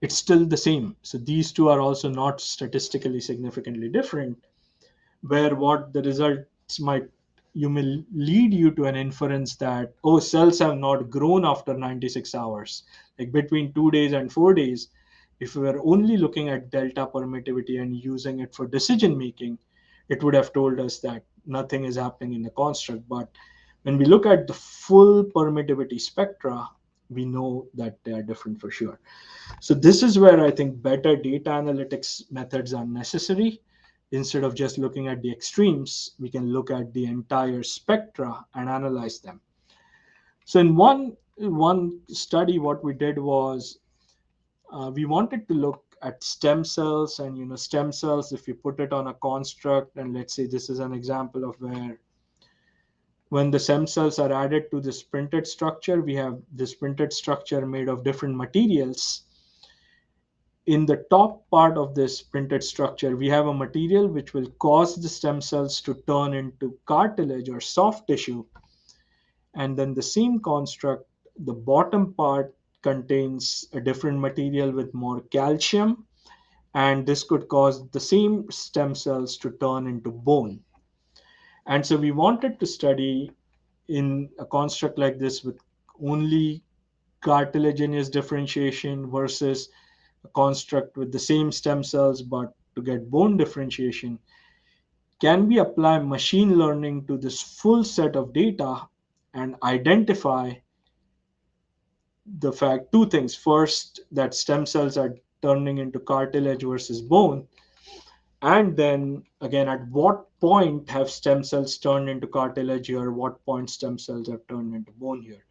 it's still the same. So these two are also not statistically significantly different, where what the results might, you may lead you to an inference that, oh, cells have not grown after 96 hours, like between 2 days and 4 days. If we were only looking at delta permittivity and using it for decision making, it would have told us that nothing is happening in the construct. But when we look at the full permittivity spectra, we know that they are different for sure. So this is where I think better data analytics methods are necessary. Instead of just looking at the extremes, we can look at the entire spectra and analyze them. So in one study, what we did was we wanted to look at stem cells, and stem cells, if you put it on a construct, and let's say this is an example of where when the stem cells are added to this printed structure, we have this printed structure made of different materials. In the top part of this printed structure, we have a material which will cause the stem cells to turn into cartilage or soft tissue. And then the same construct, the bottom part contains a different material with more calcium, and this could cause the same stem cells to turn into bone. And so we wanted to study in a construct like this with only cartilaginous differentiation versus a construct with the same stem cells but to get bone differentiation. Can we apply machine learning to this full set of data and identify the fact, two things? First, that stem cells are turning into cartilage versus bone, and then again, at what point have stem cells turned into cartilage here, what point stem cells have turned into bone here.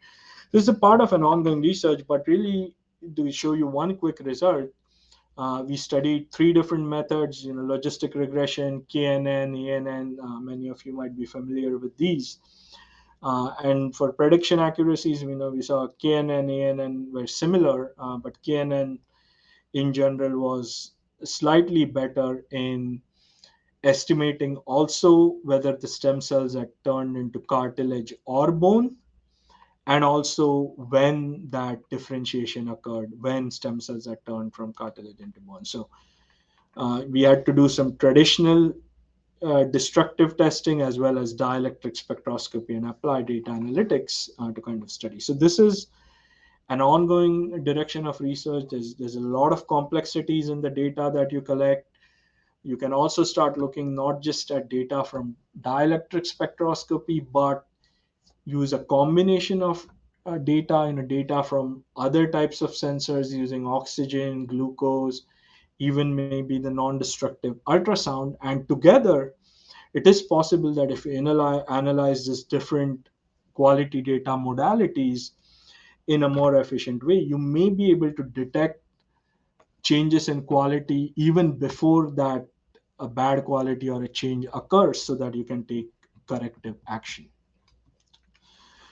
This is a part of an ongoing research, but really to show you one quick result, we studied three different methods, logistic regression, KNN, ANN. Many of you might be familiar with these. And for prediction accuracies, we saw KNN, ANN were similar, but KNN in general was slightly better in estimating also whether the stem cells had turned into cartilage or bone, and also when that differentiation occurred, when stem cells are turned from cartilage into bone. So we had to do some traditional destructive testing as well as dielectric spectroscopy and applied data analytics to kind of study. So this is an ongoing direction of research. There's a lot of complexities in the data that you collect. You can also start looking not just at data from dielectric spectroscopy, but use a combination of data from other types of sensors using oxygen, glucose, even maybe the non-destructive ultrasound. And together, it is possible that if you analyze these different quality data modalities in a more efficient way, you may be able to detect changes in quality even before that a bad quality or a change occurs, so that you can take corrective action.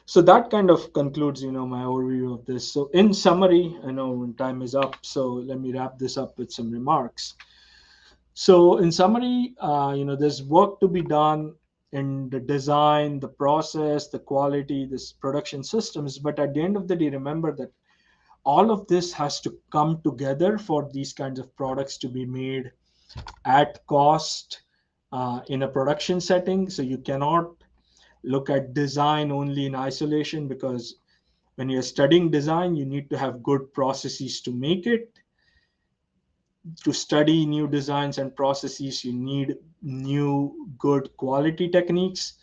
So that kind of concludes my overview of this. So in summary, I know time is up, so let me wrap this up with some remarks. So in summary, there's work to be done in the design, the process, the quality, this production systems. But at the end of the day, remember that all of this has to come together for these kinds of products to be made at cost in a production setting. So you cannot look at design only in isolation, because when you're studying design, you need to have good processes to make it. To study new designs and processes, you need new good quality techniques.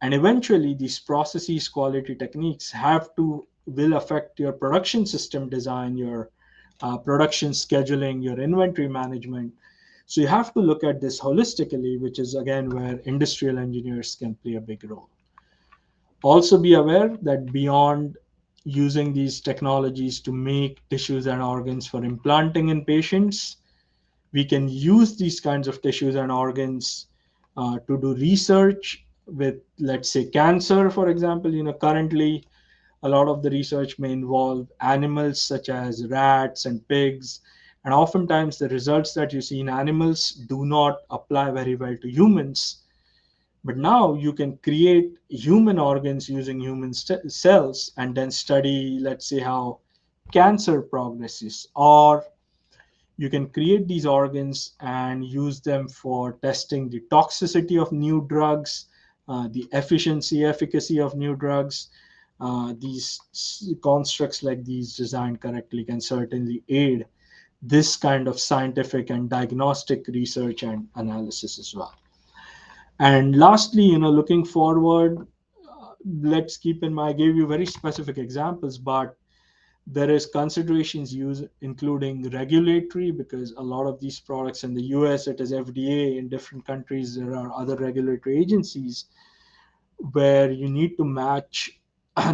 And eventually these processes, quality techniques will affect your production system design, your production scheduling, your inventory management. So you have to look at this holistically, which is again where industrial engineers can play a big role. Also be aware that beyond using these technologies to make tissues and organs for implanting in patients, we can use these kinds of tissues and organs to do research with, let's say, cancer, for example. Currently a lot of the research may involve animals such as rats and pigs, and oftentimes the results that you see in animals do not apply very well to humans. But now you can create human organs using human cells and then study, let's say, how cancer progresses. Or you can create these organs and use them for testing the toxicity of new drugs, the efficacy of new drugs. These constructs like these designed correctly can certainly aid this kind of scientific and diagnostic research and analysis as well. And lastly, looking forward, let's keep in mind, I gave you very specific examples, but there is considerations used including regulatory, because a lot of these products in the US, it is FDA. In different countries there are other regulatory agencies where you need to match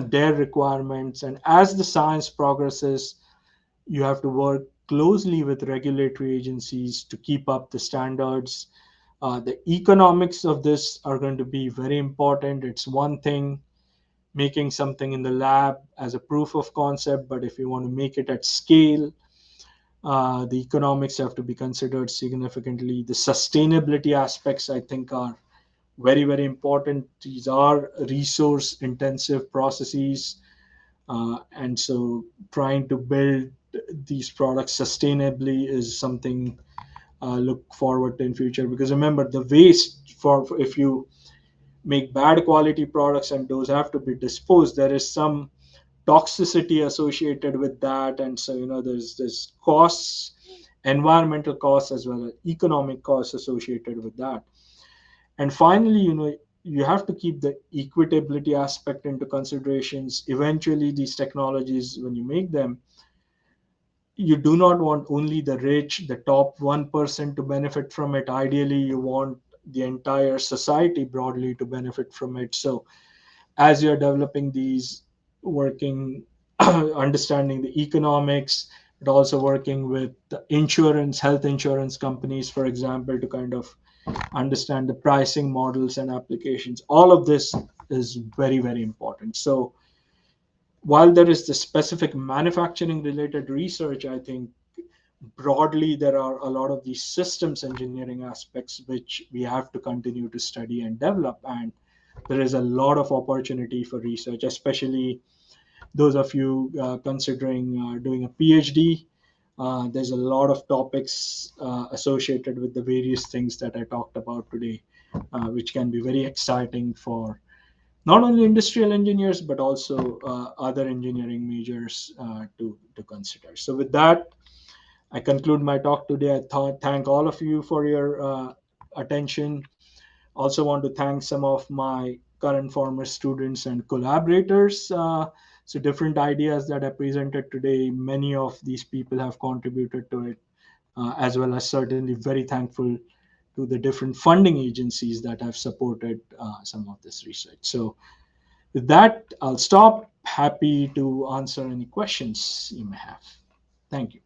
their requirements, and as the science progresses you have to work closely with regulatory agencies to keep up the standards. The economics of this are going to be very important. It's one thing making something in the lab as a proof of concept, but if you want to make it at scale, the economics have to be considered significantly. The sustainability aspects, I think, are very, very important. These are resource intensive processes. And so trying to build these products sustainably is something look forward to in future, because remember, the waste for if you make bad quality products and those have to be disposed, there is some toxicity associated with that. And so there's costs, environmental costs as well as economic costs associated with that. And finally, you have to keep the equitability aspect into considerations. Eventually these technologies, when you make them, you do not want only the rich, the top 1% to benefit from it. Ideally you want the entire society broadly to benefit from it. So as you're developing these, working understanding the economics, but also working with the health insurance companies, for example, to kind of understand the pricing models and applications. All of this is very, very important. So while there is the specific manufacturing related research, I think broadly there are a lot of these systems engineering aspects which we have to continue to study and develop. And there is a lot of opportunity for research, especially those of you considering doing a PhD. There's a lot of topics associated with the various things that I talked about today, which can be very exciting for not only industrial engineers but also other engineering majors to consider. So with that, I conclude my talk today. Thank all of you for your attention. Also want to thank some of my current former students and collaborators. So different ideas that I presented today, many of these people have contributed to it, as well as certainly very thankful to the different funding agencies that have supported some of this research. So with that, I'll stop. Happy to answer any questions you may have. Thank you.